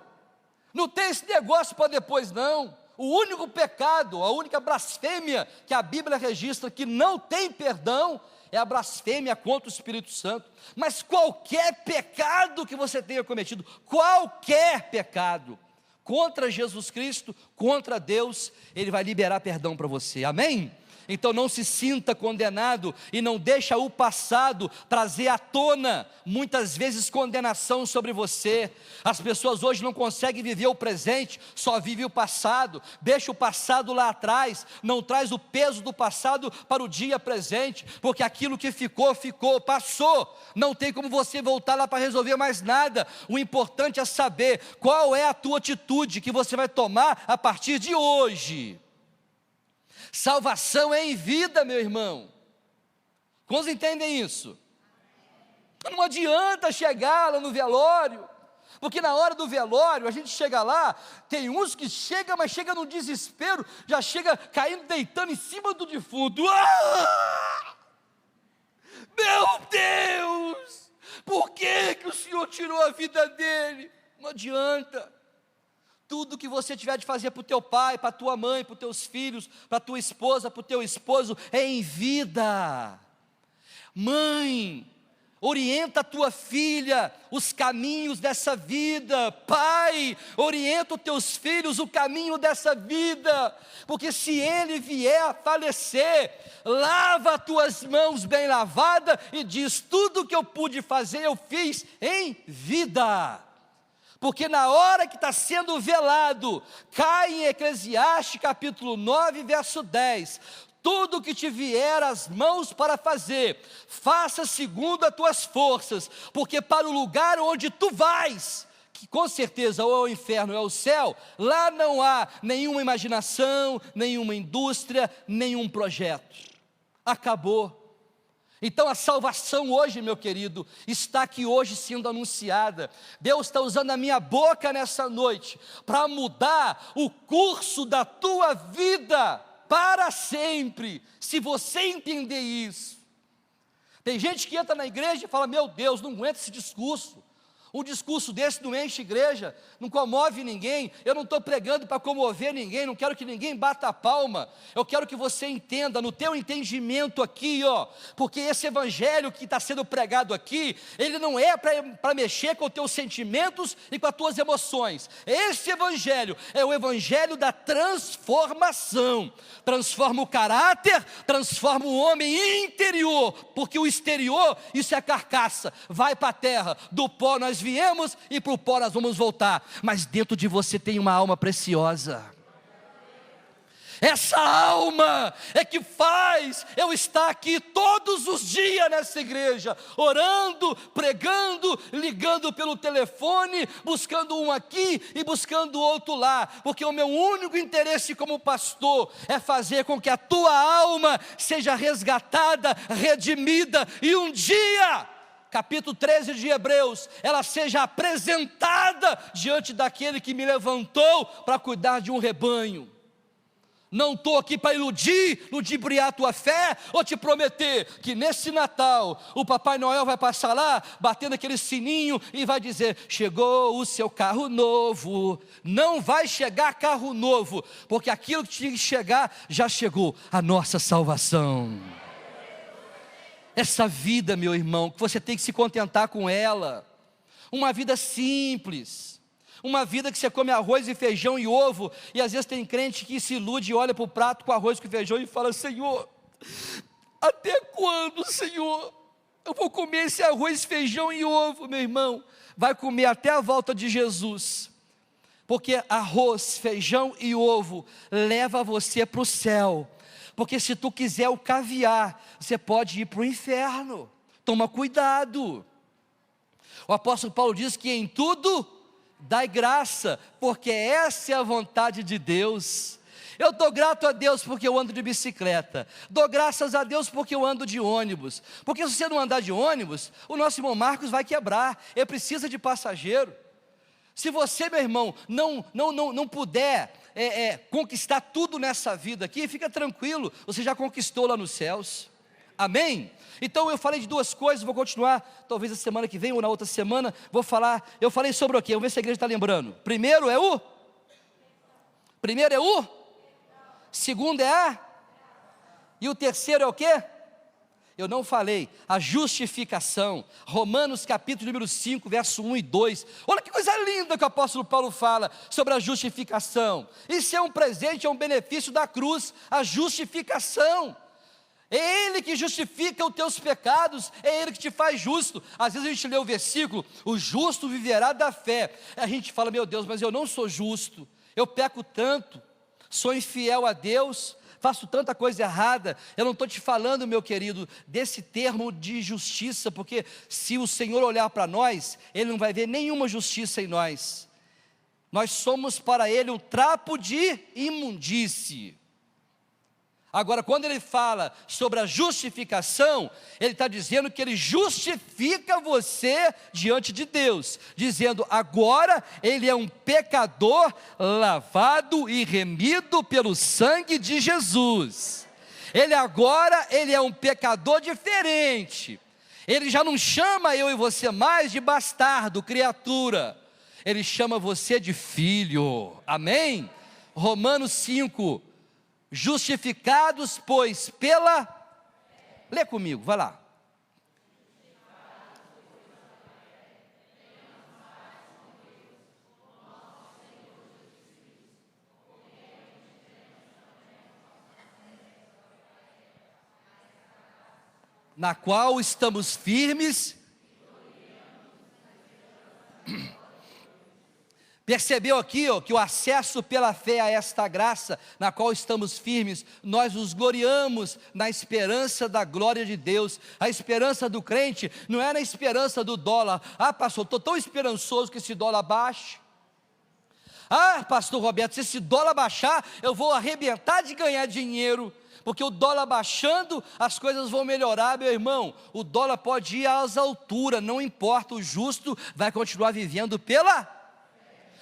Não tem esse negócio para depois não. O único pecado, a única blasfêmia que a Bíblia registra que não tem perdão é a blasfêmia contra o Espírito Santo. Mas qualquer pecado que você tenha cometido, qualquer pecado contra Jesus Cristo, contra Deus, Ele vai liberar perdão para você. Amém? Então não se sinta condenado e não deixa o passado trazer à tona, muitas vezes, condenação sobre você. As pessoas hoje não conseguem viver o presente, só vivem o passado, deixa o passado lá atrás, não traz o peso do passado para o dia presente, porque aquilo que ficou, passou, não tem como você voltar lá para resolver mais nada. O importante é saber qual é a tua atitude que você vai tomar a partir de hoje. Salvação é em vida, meu irmão. Quantos entendem isso? Não adianta chegar lá no velório, Porque na hora do velório, a gente chega lá, tem uns que chegam, mas chega no desespero, já chega caindo, deitando em cima do defunto. Ah! Meu Deus! Por que o Senhor tirou a vida dele? Não adianta. Tudo que você tiver de fazer para o teu pai, para a tua mãe, para os teus filhos, para a tua esposa, para o teu esposo, é em vida. Mãe, orienta a tua filha os caminhos dessa vida. Pai, orienta os teus filhos o caminho dessa vida, porque se ele vier a falecer, lava as tuas mãos bem lavadas e diz: tudo que eu pude fazer eu fiz em vida. Porque na hora que está sendo velado, cai em Eclesiastes capítulo 9, verso 10, tudo que te vier às mãos para fazer, faça segundo as tuas forças, porque para o lugar onde tu vais, que com certeza ou é o inferno ou é o céu, lá não há nenhuma imaginação, nenhuma indústria, nenhum projeto. Acabou. Então a salvação hoje, meu querido, está aqui hoje sendo anunciada. Deus está usando a minha boca nessa noite para mudar o curso da tua vida para sempre, se você entender isso. Tem gente que entra na igreja e fala: meu Deus, não aguento esse discurso. Um discurso desse não enche igreja, não comove ninguém. Eu não estou pregando para comover ninguém, não quero que ninguém bata a palma. Eu quero que você entenda, no teu entendimento aqui, ó, porque esse evangelho que está sendo pregado aqui, ele não é para mexer com os teus sentimentos e com as tuas emoções. Esse evangelho é o evangelho da transformação. Transforma o caráter, transforma o homem interior, porque o exterior, isso é carcaça, vai para a terra, do pó nós viemos e para o pó nós vamos voltar, mas dentro de você tem uma alma preciosa. Essa alma é que faz eu estar aqui todos os dias nessa igreja, orando, pregando, ligando pelo telefone, buscando um aqui e buscando outro lá, porque o meu único interesse como pastor é fazer com que a tua alma seja resgatada, redimida, e um dia, capítulo 13 de Hebreus, ela seja apresentada diante daquele que me levantou para cuidar de um rebanho. Não estou aqui para ludibriar a tua fé, ou te prometer que nesse Natal, o Papai Noel vai passar lá, batendo aquele sininho e vai dizer: chegou o seu carro novo. Não vai chegar carro novo, porque aquilo que tinha que chegar, já chegou, a nossa salvação. Essa vida, meu irmão, que você tem que se contentar com ela, uma vida simples, uma vida que você come arroz e feijão e ovo, e às vezes tem crente que se ilude e olha para o prato com arroz e feijão e fala: Senhor, até quando, Senhor, eu vou comer esse arroz, feijão e ovo? Meu irmão, vai comer até a volta de Jesus, porque arroz, feijão e ovo leva você para o céu. Porque se tu quiser o caviar, você pode ir para o inferno. Toma cuidado. O apóstolo Paulo diz que em tudo dai graça, porque essa é a vontade de Deus. Eu dou grato a Deus porque eu ando de bicicleta, dou graças a Deus porque eu ando de ônibus, porque se você não andar de ônibus, o nosso irmão Marcos vai quebrar, ele precisa de passageiro. Se você, meu irmão, não puder conquistar tudo nessa vida aqui, fica tranquilo, você já conquistou lá nos céus. Amém? Então eu falei de duas coisas, vou continuar, talvez a semana que vem ou na outra semana, eu falei sobre o quê? Vamos ver se a igreja está lembrando. Primeiro é o? Segundo é a? E o terceiro é o quê? Eu não falei, a justificação. Romanos capítulo número 5, verso 1 e 2. Olha que coisa linda que o apóstolo Paulo fala sobre a justificação. Isso é um presente, é um benefício da cruz, a justificação. É Ele que justifica os teus pecados, é Ele que te faz justo. Às vezes a gente lê o versículo: o justo viverá da fé. A gente fala: meu Deus, mas eu não sou justo, eu peco tanto, sou infiel a Deus, faço tanta coisa errada. Eu não estou te falando, meu querido, desse termo de justiça, porque se o Senhor olhar para nós, Ele não vai ver nenhuma justiça em nós. Nós somos para Ele um trapo de imundície. Agora, quando ele fala sobre a justificação, ele está dizendo que ele justifica você diante de Deus, dizendo, agora ele é um pecador lavado e remido pelo sangue de Jesus. Ele é um pecador diferente. Ele já não chama eu e você mais de bastardo, criatura. Ele chama você de filho. Amém? Romanos 5. Justificados, pois, pela... Lê comigo, vai lá. Na qual estamos firmes. Percebeu aqui, que o acesso pela fé a esta graça, na qual estamos firmes, nós nos gloriamos na esperança da glória de Deus. A esperança do crente não é na esperança do dólar. Ah, pastor, estou tão esperançoso que esse dólar baixe. Ah, pastor Roberto, se esse dólar baixar, eu vou arrebentar de ganhar dinheiro, porque o dólar baixando, as coisas vão melhorar. Meu irmão, o dólar pode ir às alturas, não importa, o justo vai continuar vivendo pela...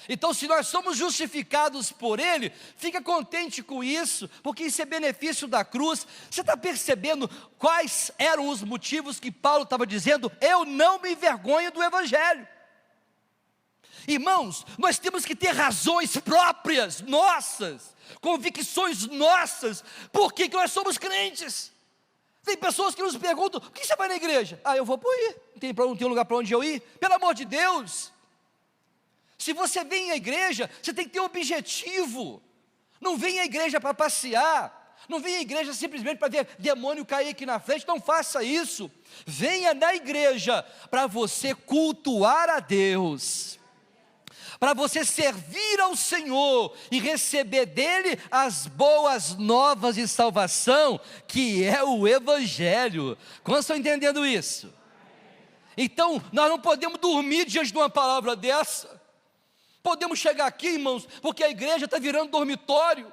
Então, se nós somos justificados por Ele, fica contente com isso, porque isso é benefício da cruz. Você está percebendo quais eram os motivos que Paulo estava dizendo? Eu não me envergonho do Evangelho. Irmãos, nós temos que ter razões próprias, nossas, convicções nossas, por que nós somos crentes. Tem pessoas que nos perguntam, por que você vai na igreja? Ah, eu vou por ir, não tem lugar para onde eu ir? Pelo amor de Deus. Se você vem à igreja, você tem que ter um objetivo. Não vem à igreja para passear. Não vem à igreja simplesmente para ver demônio cair aqui na frente. Não faça isso. Venha na igreja para você cultuar a Deus, para você servir ao Senhor e receber dele as boas novas de salvação, que é o Evangelho. Quantos estão entendendo isso? Então, nós não podemos dormir diante de uma palavra dessa. Podemos chegar aqui, irmãos, porque a igreja está virando dormitório.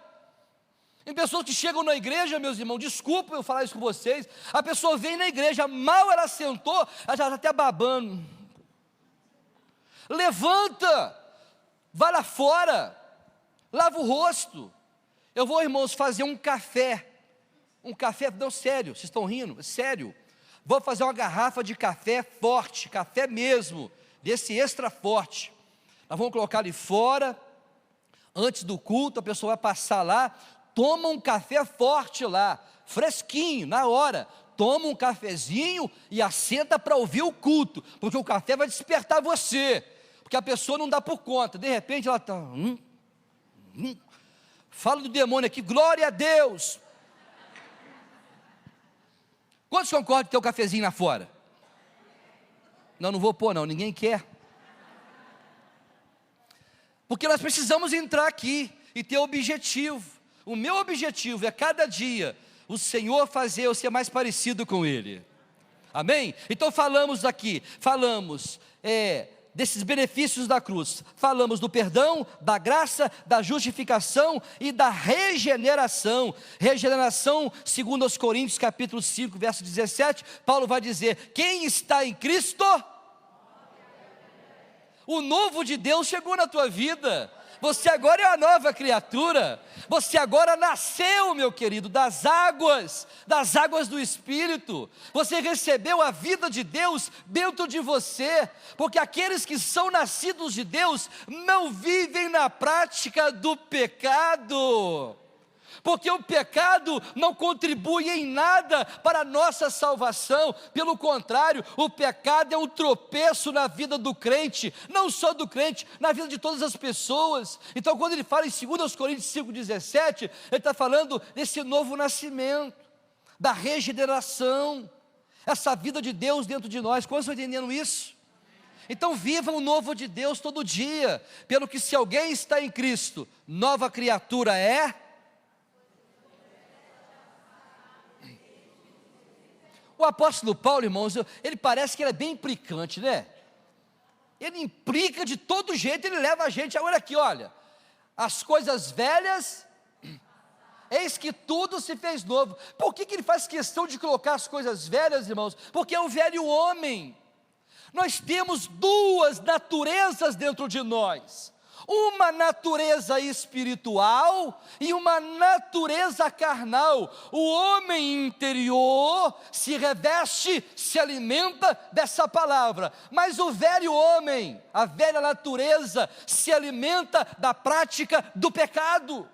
Tem pessoas que chegam na igreja, meus irmãos, desculpa eu falar isso com vocês, a pessoa vem na igreja, mal ela sentou, ela já está até babando. Levanta, vai lá fora, lava o rosto. Eu vou, irmãos, fazer um café, não, sério, vocês estão rindo? Sério, vou fazer uma garrafa de café forte, café mesmo, desse extra forte. Nós vamos colocar ali fora, antes do culto, a pessoa vai passar lá, toma um café forte lá, fresquinho, na hora, toma um cafezinho e assenta para ouvir o culto, porque o café vai despertar você, porque a pessoa não dá por conta, de repente ela está, fala do demônio aqui, glória a Deus. Quantos concordam que tem o cafezinho lá fora? Não vou pôr não, ninguém quer. Porque nós precisamos entrar aqui e ter objetivo. O meu objetivo é cada dia o Senhor fazer eu ser mais parecido com Ele. Amém? Então falamos desses benefícios da cruz. Falamos do perdão, da graça, da justificação e da regeneração. Regeneração, segundo aos Coríntios capítulo 5, verso 17, Paulo vai dizer, quem está em Cristo... O novo de Deus chegou na tua vida. Você agora é uma nova criatura. Você agora nasceu, meu querido, das águas do Espírito. Você recebeu a vida de Deus dentro de você. Porque aqueles que são nascidos de Deus não vivem na prática do pecado. Porque o pecado não contribui em nada para a nossa salvação, pelo contrário, o pecado é um tropeço na vida do crente, não só do crente, na vida de todas as pessoas. Então quando ele fala em 2 Coríntios 5,17, ele está falando desse novo nascimento, da regeneração, essa vida de Deus dentro de nós. Quantos estão entendendo isso? Então viva o novo de Deus todo dia, pelo que se alguém está em Cristo, nova criatura é... O apóstolo Paulo, irmãos, ele parece que ele é bem implicante, né? Ele implica de todo jeito, ele leva a gente, olha aqui, olha, as coisas velhas eis que tudo se fez novo. Por que ele faz questão de colocar as coisas velhas, irmãos? Porque é o velho homem. Nós temos duas naturezas dentro de nós: uma natureza espiritual e uma natureza carnal. O homem interior se reveste, se alimenta dessa palavra, mas o velho homem, a velha natureza, se alimenta da prática do pecado.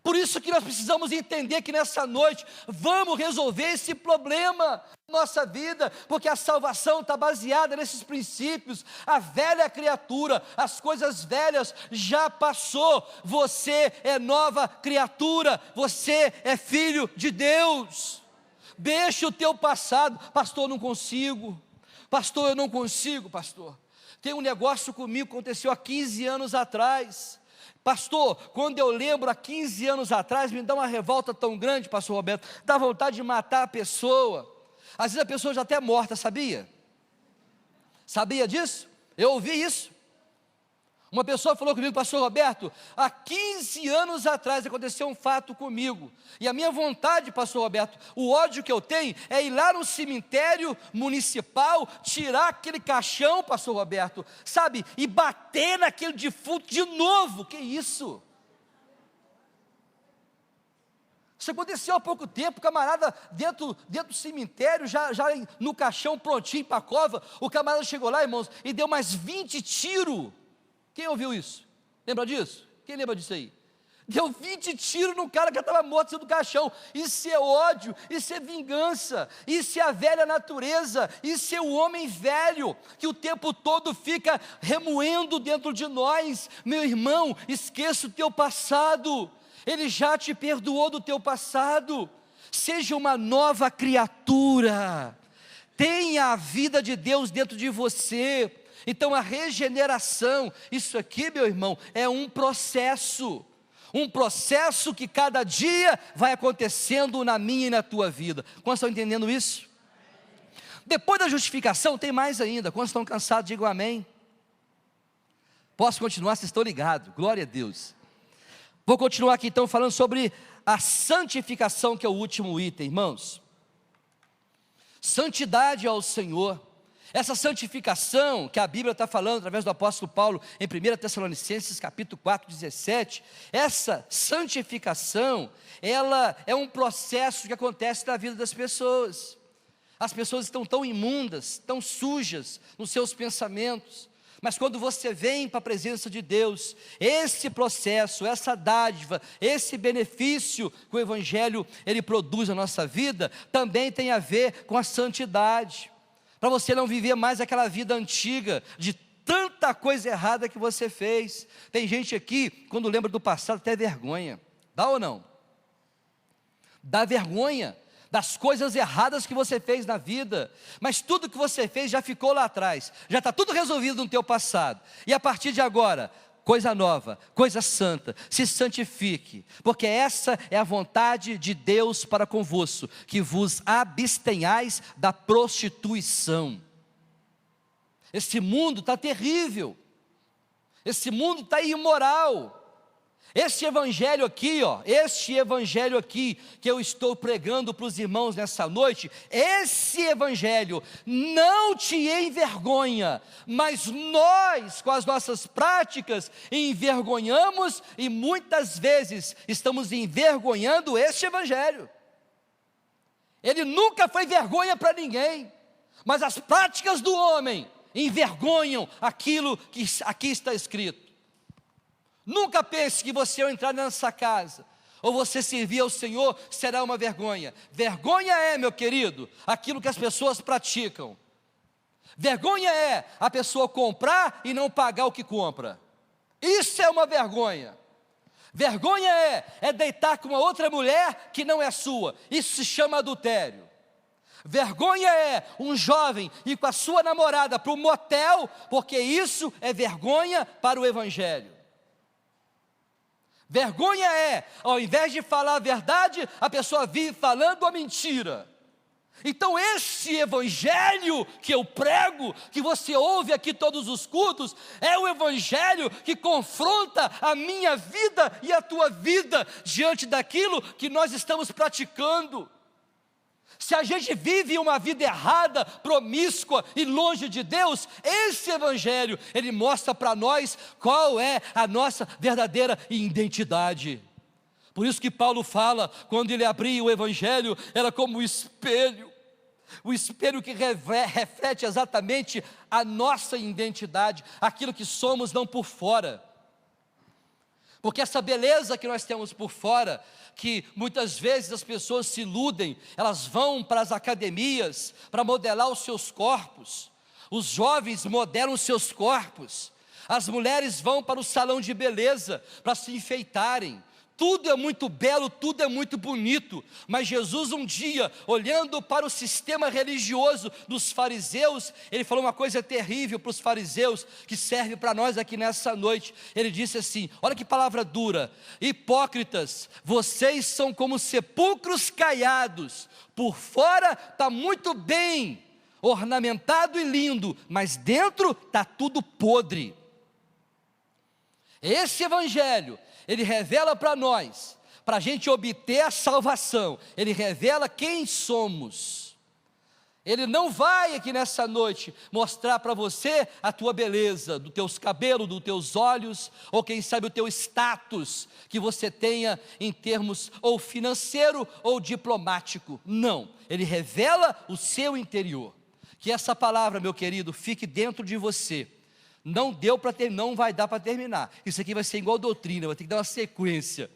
Por isso que nós precisamos entender que nessa noite vamos resolver esse problema na nossa vida, porque a salvação está baseada nesses princípios. A velha criatura, as coisas velhas já passou, você é nova criatura, você é filho de Deus. Deixa o teu passado. Pastor, eu não consigo. Pastor, eu não consigo, pastor. Tem um negócio comigo que aconteceu há 15 anos atrás. Pastor, quando eu lembro há 15 anos atrás, me dá uma revolta tão grande, pastor Roberto, dá vontade de matar a pessoa. Às vezes a pessoa já até é morta, sabia? Sabia disso? Eu ouvi isso. Uma pessoa falou comigo, pastor Roberto, há 15 anos atrás aconteceu um fato comigo, e a minha vontade, pastor Roberto, o ódio que eu tenho é ir lá no cemitério municipal, tirar aquele caixão, pastor Roberto, sabe, e bater naquele defunto de novo. Que isso? Isso aconteceu há pouco tempo, camarada dentro do cemitério, já no caixão prontinho para a cova, o camarada chegou lá, irmãos, e deu mais 20 tiros. Quem ouviu isso? Lembra disso? Quem lembra disso aí? Deu 20 tiros no cara que estava morto dentro do caixão. Isso é ódio, isso é vingança, isso é a velha natureza, isso é o homem velho, que o tempo todo fica remoendo dentro de nós. Meu irmão, esqueça o teu passado, Ele já te perdoou do teu passado. Seja uma nova criatura, tenha a vida de Deus dentro de você. Então a regeneração, isso aqui, meu irmão, é um processo que cada dia vai acontecendo na minha e na tua vida. Quantos estão entendendo isso? Depois da justificação tem mais ainda. Quantos estão cansados, digam amém. Posso continuar? Vocês estão ligados, glória a Deus. Vou continuar aqui então falando sobre a santificação, que é o último item, irmãos. Santidade ao Senhor. Essa santificação que a Bíblia está falando através do apóstolo Paulo em 1 Tessalonicenses capítulo 4, 17, essa santificação, ela é um processo que acontece na vida das pessoas. As pessoas estão tão imundas, tão sujas nos seus pensamentos, mas quando você vem para a presença de Deus, esse processo, essa dádiva, esse benefício que o Evangelho ele produz na nossa vida, também tem a ver com a santidade. Para você não viver mais aquela vida antiga, de tanta coisa errada que você fez. Tem gente aqui, quando lembra do passado, até vergonha. Dá ou não? Dá vergonha das coisas erradas que você fez na vida. Mas tudo que você fez já ficou lá atrás. Já está tudo resolvido no teu passado. E a partir de agora, coisa nova, coisa santa, se santifique, porque essa é a vontade de Deus para convosco, que vos abstenhais da prostituição. Esse mundo está terrível, esse mundo está imoral. Este evangelho aqui, que eu estou pregando para os irmãos nessa noite, esse evangelho não te envergonha, mas nós, com as nossas práticas, envergonhamos e muitas vezes estamos envergonhando este evangelho. Ele nunca foi vergonha para ninguém, mas as práticas do homem envergonham aquilo que aqui está escrito. Nunca pense que você ao entrar nessa casa, ou você servir ao Senhor, será uma vergonha. Vergonha é, meu querido, aquilo que as pessoas praticam. Vergonha é a pessoa comprar e não pagar o que compra. Isso é uma vergonha. Vergonha é deitar com uma outra mulher que não é sua. Isso se chama adultério. Vergonha é um jovem ir com a sua namorada para um motel, porque isso é vergonha para o Evangelho. Vergonha é, ao invés de falar a verdade, a pessoa vive falando a mentira. Então esse evangelho que eu prego, que você ouve aqui todos os cultos, é o evangelho que confronta a minha vida e a tua vida diante daquilo que nós estamos praticando. Se a gente vive uma vida errada, promíscua e longe de Deus, esse evangelho, ele mostra para nós qual é a nossa verdadeira identidade. Por isso que Paulo fala, quando ele abria o evangelho, era como um espelho. O espelho que reflete exatamente a nossa identidade, aquilo que somos não por fora. Porque essa beleza que nós temos por fora, que muitas vezes as pessoas se iludem, elas vão para as academias para modelar os seus corpos, os jovens modelam os seus corpos, as mulheres vão para o salão de beleza para se enfeitarem. Tudo é muito belo, tudo é muito bonito, mas Jesus um dia, olhando para o sistema religioso dos fariseus, ele falou uma coisa terrível para os fariseus, que serve para nós aqui nessa noite. Ele disse assim, olha que palavra dura: hipócritas, vocês são como sepulcros caiados, por fora está muito bem, ornamentado e lindo, mas dentro está tudo podre. Esse evangelho, ele revela para nós, para a gente obter a salvação, ele revela quem somos. Ele não vai aqui nessa noite mostrar para você a tua beleza, dos teus cabelos, dos teus olhos, ou quem sabe o teu status que você tenha em termos ou financeiro ou diplomático. Não, ele revela o seu interior. Que essa palavra, meu querido, fique dentro de você. Não deu para ter, não vai dar para terminar. Isso aqui vai ser igual doutrina, vai ter que dar uma sequência.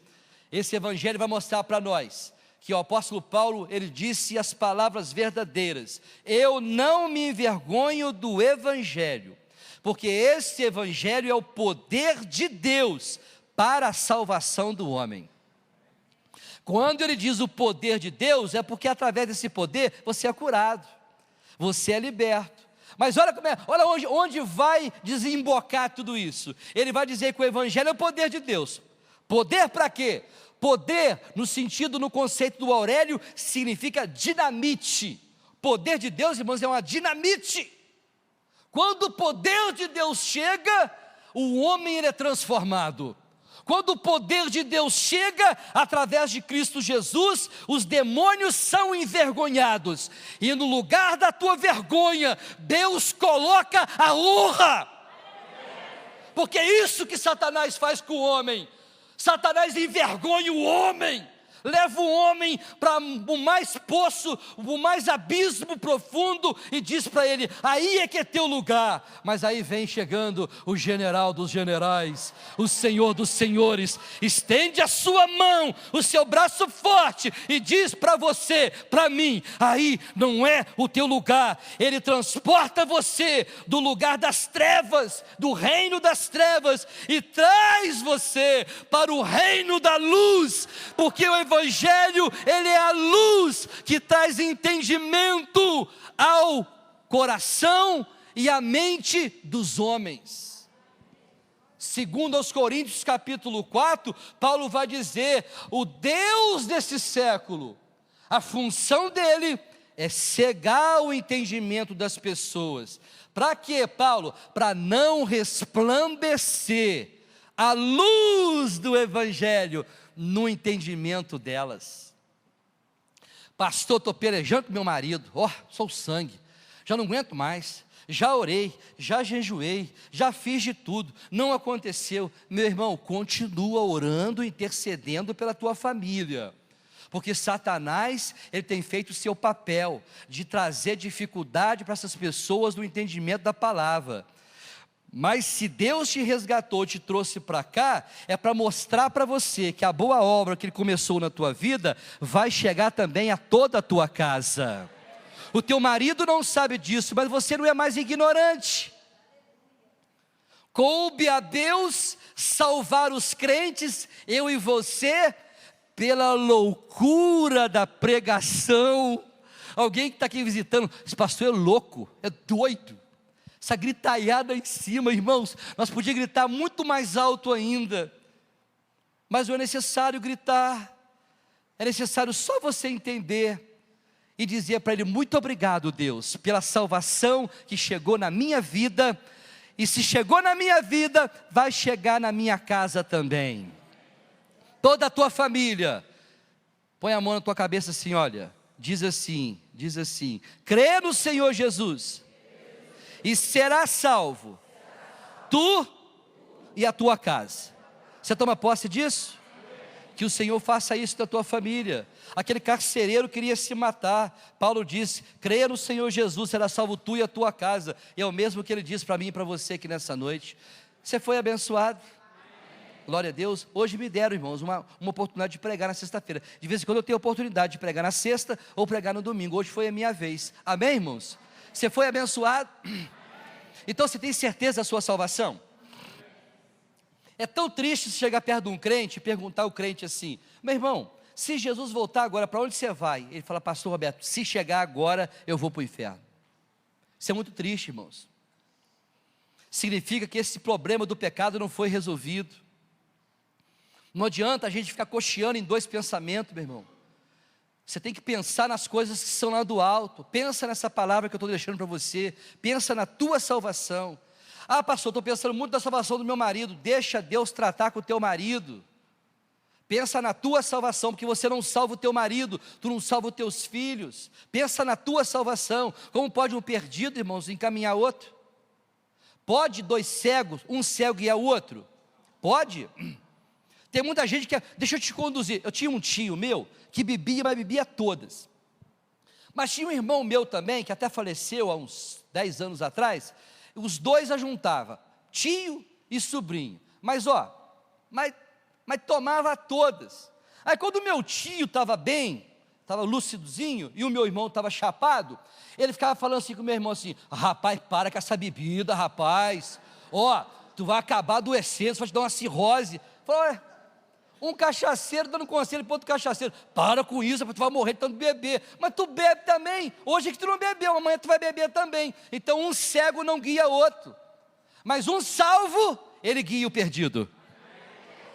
Esse evangelho vai mostrar para nós que o apóstolo Paulo, ele disse as palavras verdadeiras: eu não me envergonho do evangelho, porque esse evangelho é o poder de Deus para a salvação do homem. Quando ele diz o poder de Deus, é porque através desse poder você é curado, você é liberto. Mas olha onde vai desembocar tudo isso. Ele vai dizer que o evangelho é o poder de Deus. Poder para quê? Poder, no conceito do Aurélio, significa dinamite. Poder de Deus, irmãos, é uma dinamite. Quando o poder de Deus chega, o homem ele é transformado. Quando o poder de Deus chega, através de Cristo Jesus, os demônios são envergonhados, e no lugar da tua vergonha, Deus coloca a honra, porque é isso que Satanás faz com o homem. Satanás envergonha o homem, leva o homem para o mais poço, o mais abismo profundo, e diz para ele, aí é que é teu lugar. Mas aí vem chegando o general dos generais, o Senhor dos senhores, estende a sua mão, o seu braço forte, e diz para você, para mim, aí não é o teu lugar. Ele transporta você do lugar das trevas, do reino das trevas, e traz você para o reino da luz, porque o evangelho, ele é a luz que traz entendimento ao coração e à mente dos homens. Segundo aos Coríntios capítulo 4, Paulo vai dizer, o Deus desse século, a função dele é cegar o entendimento das pessoas. Para quê, Paulo? Para não resplandecer a luz do evangelho no entendimento delas. Pastor, estou pelejando com meu marido, sou sangue, já não aguento mais, já orei, já jejuei, já fiz de tudo, não aconteceu. Meu irmão, continua orando, intercedendo pela tua família, porque Satanás, ele tem feito o seu papel, de trazer dificuldade para essas pessoas no entendimento da palavra. Mas se Deus te resgatou, te trouxe para cá, é para mostrar para você que a boa obra que Ele começou na tua vida, vai chegar também a toda a tua casa. O teu marido não sabe disso, mas você não é mais ignorante. Coube a Deus salvar os crentes, eu e você, pela loucura da pregação. Alguém que está aqui visitando, esse pastor é louco, é doido. Essa gritaiada em cima, irmãos, nós podíamos gritar muito mais alto ainda, mas não é necessário gritar, é necessário só você entender e dizer para Ele: muito obrigado, Deus, pela salvação que chegou na minha vida, e se chegou na minha vida, vai chegar na minha casa também. Toda a tua família, põe a mão na tua cabeça assim, olha, diz assim, crê no Senhor Jesus, e serás salvo, tu e a tua casa. Você toma posse disso? Que o Senhor faça isso da tua família. Aquele carcereiro queria se matar. Paulo disse: creia no Senhor Jesus, será salvo tu e a tua casa. E é o mesmo que ele disse para mim e para você aqui nessa noite. Você foi abençoado? Glória a Deus. Hoje me deram, irmãos, uma oportunidade de pregar na sexta-feira. De vez em quando eu tenho a oportunidade de pregar na sexta ou pregar no domingo. Hoje foi a minha vez. Amém, irmãos? Você foi abençoado? Então você tem certeza da sua salvação? É tão triste se chegar perto de um crente e perguntar ao crente assim: meu irmão, se Jesus voltar agora, para onde você vai? Ele fala: pastor Roberto, se chegar agora, eu vou para o inferno. Isso é muito triste, irmãos. Significa que esse problema do pecado não foi resolvido. Não adianta a gente ficar cocheando em dois pensamentos, meu irmão. Você tem que pensar nas coisas que são lá do alto. Pensa nessa palavra que eu estou deixando para você. Pensa na tua salvação. Ah, pastor, estou pensando muito na salvação do meu marido. Deixa Deus tratar com o teu marido. Pensa na tua salvação, porque você não salva o teu marido, tu não salva os teus filhos. Pensa na tua salvação. Como pode um perdido, irmãos, encaminhar outro? Pode dois cegos, um cego guiar o outro? Pode. Tem muita gente que... Deixa eu te conduzir. Eu tinha um tio meu que bebia, mas bebia todas. Mas tinha um irmão meu também, que até faleceu há uns 10 anos atrás. Os dois ajuntava, tio e sobrinho. Mas tomava todas. Aí quando o meu tio estava bem, estava lucidozinho, e o meu irmão estava chapado, ele ficava falando assim com o meu irmão assim: rapaz, para com essa bebida, rapaz. Tu vai acabar adoecendo, você vai te dar uma cirrose. Falou: um cachaceiro dando conselho para outro cachaceiro: para com isso, tu vai morrer de tanto beber. Mas tu bebe também. Hoje é que tu não bebeu, amanhã tu vai beber também. Então um cego não guia outro, mas um salvo, ele guia o perdido.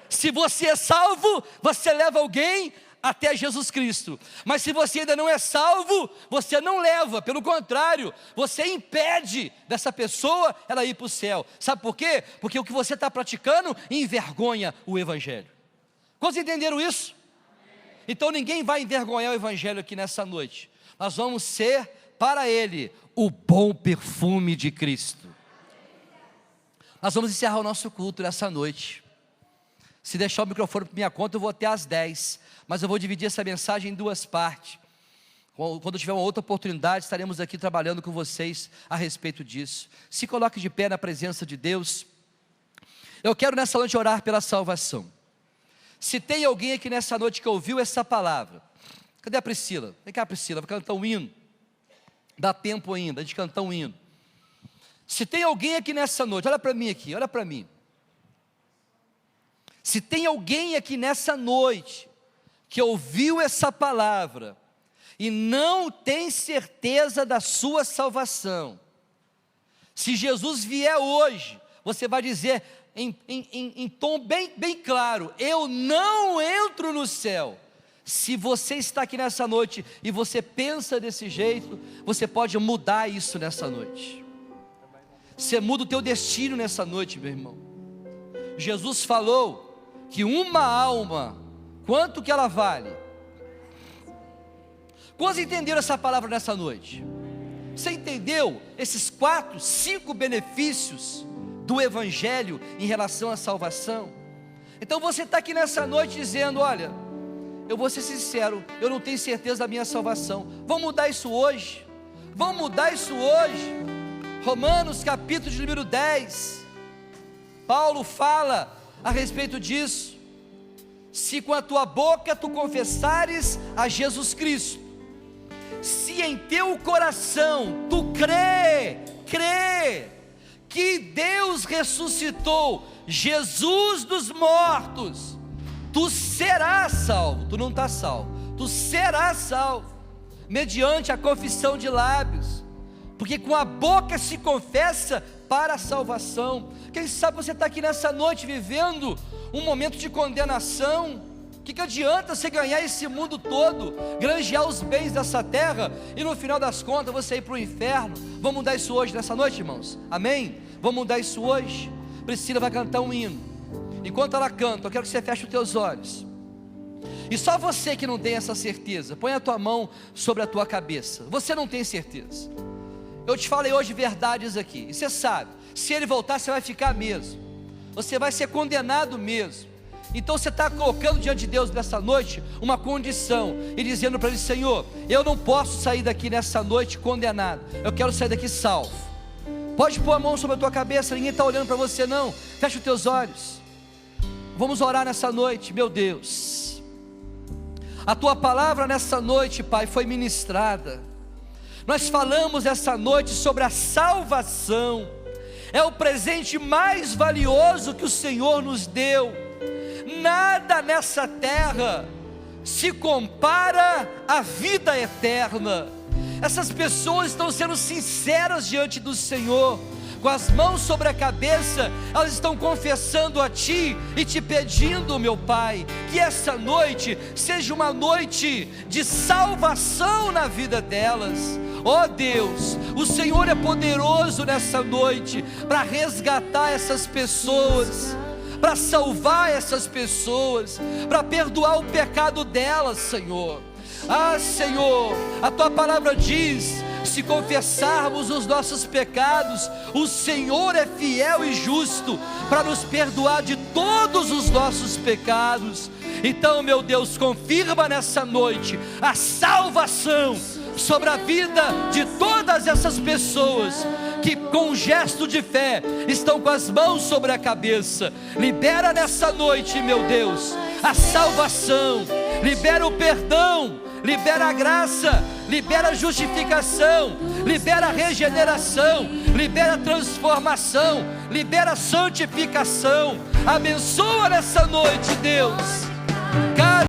Se você é salvo, você leva alguém até Jesus Cristo. Mas se você ainda não é salvo, você não leva. Pelo contrário, você impede dessa pessoa ela ir para o céu. Sabe por quê? Porque o que você está praticando envergonha o Evangelho. Quantos entenderam isso? Então ninguém vai envergonhar o Evangelho aqui nessa noite. Nós vamos ser para Ele o bom perfume de Cristo. Nós vamos encerrar o nosso culto nessa noite. Se deixar o microfone por minha conta, eu vou até às 10. Mas eu vou dividir essa mensagem em duas partes. Quando tiver uma outra oportunidade, estaremos aqui trabalhando com vocês a respeito disso. Se coloque de pé na presença de Deus. Eu quero nessa noite orar pela salvação. Se tem alguém aqui nessa noite que ouviu essa palavra, cadê a Priscila? Vem cá, Priscila, vai cantar um hino. Dá tempo ainda de cantar um hino. Se tem alguém aqui nessa noite, olha para mim aqui, olha para mim. Se tem alguém aqui nessa noite que ouviu essa palavra e não tem certeza da sua salvação, se Jesus vier hoje, você vai dizer em tom bem claro: eu não entro no céu. Se você está aqui nessa noite e você pensa desse jeito, você pode mudar isso nessa noite. Você muda o teu destino nessa noite, meu irmão. Jesus falou que uma alma, quanto que ela vale? Quantos entenderam essa palavra nessa noite? Você entendeu esses 4, 5 benefícios do Evangelho em relação à salvação? Então você está aqui nessa noite dizendo: olha, eu vou ser sincero, eu não tenho certeza da minha salvação. Vamos mudar isso hoje. Vamos mudar isso hoje. Romanos capítulo de número 10, Paulo fala a respeito disso. Se com a tua boca tu confessares a Jesus Cristo, se em teu coração tu crê que Deus ressuscitou Jesus dos mortos, tu serás salvo. Tu não está salvo, tu serás salvo, mediante a confissão de lábios, porque com a boca se confessa para a salvação. Quem sabe você está aqui nessa noite vivendo um momento de condenação, O que adianta você ganhar esse mundo todo, granjear os bens dessa terra, e no final das contas você ir para o inferno? Vamos mudar isso hoje, nessa noite, irmãos? Amém? Vamos mudar isso hoje? Priscila vai cantar um hino. Enquanto ela canta, eu quero que você feche os teus olhos. E só você que não tem essa certeza, põe a tua mão sobre a tua cabeça. Você não tem certeza. Eu te falei hoje verdades aqui, e você sabe, se ele voltar você vai ficar mesmo, você vai ser condenado mesmo. Então você está colocando diante de Deus nessa noite uma condição, e dizendo para Ele: Senhor, eu não posso sair daqui nessa noite condenado, eu quero sair daqui salvo. Pode pôr a mão sobre a tua cabeça, ninguém está olhando para você não, fecha os teus olhos. Vamos orar nessa noite. Meu Deus, a tua palavra nessa noite, Pai, foi ministrada. Nós falamos essa noite sobre a salvação, é o presente mais valioso que o Senhor nos deu. Nada nessa terra se compara à vida eterna. Essas pessoas estão sendo sinceras diante do Senhor, com as mãos sobre a cabeça, elas estão confessando a Ti e te pedindo, meu Pai, que essa noite seja uma noite de salvação na vida delas. Ó Deus, o Senhor é poderoso nessa noite para resgatar essas pessoas, para salvar essas pessoas, para perdoar o pecado delas, Senhor. Ah, Senhor, a Tua palavra diz: se confessarmos os nossos pecados, o Senhor é fiel e justo para nos perdoar de todos os nossos pecados. Então, meu Deus, confirma nessa noite a salvação sobre a vida de todas essas pessoas que com um gesto de fé estão com as mãos sobre a cabeça. Libera nessa noite, meu Deus, a salvação, libera o perdão, libera a graça, libera a justificação, libera a regeneração, libera a transformação, libera a santificação. Abençoa nessa noite, Deus,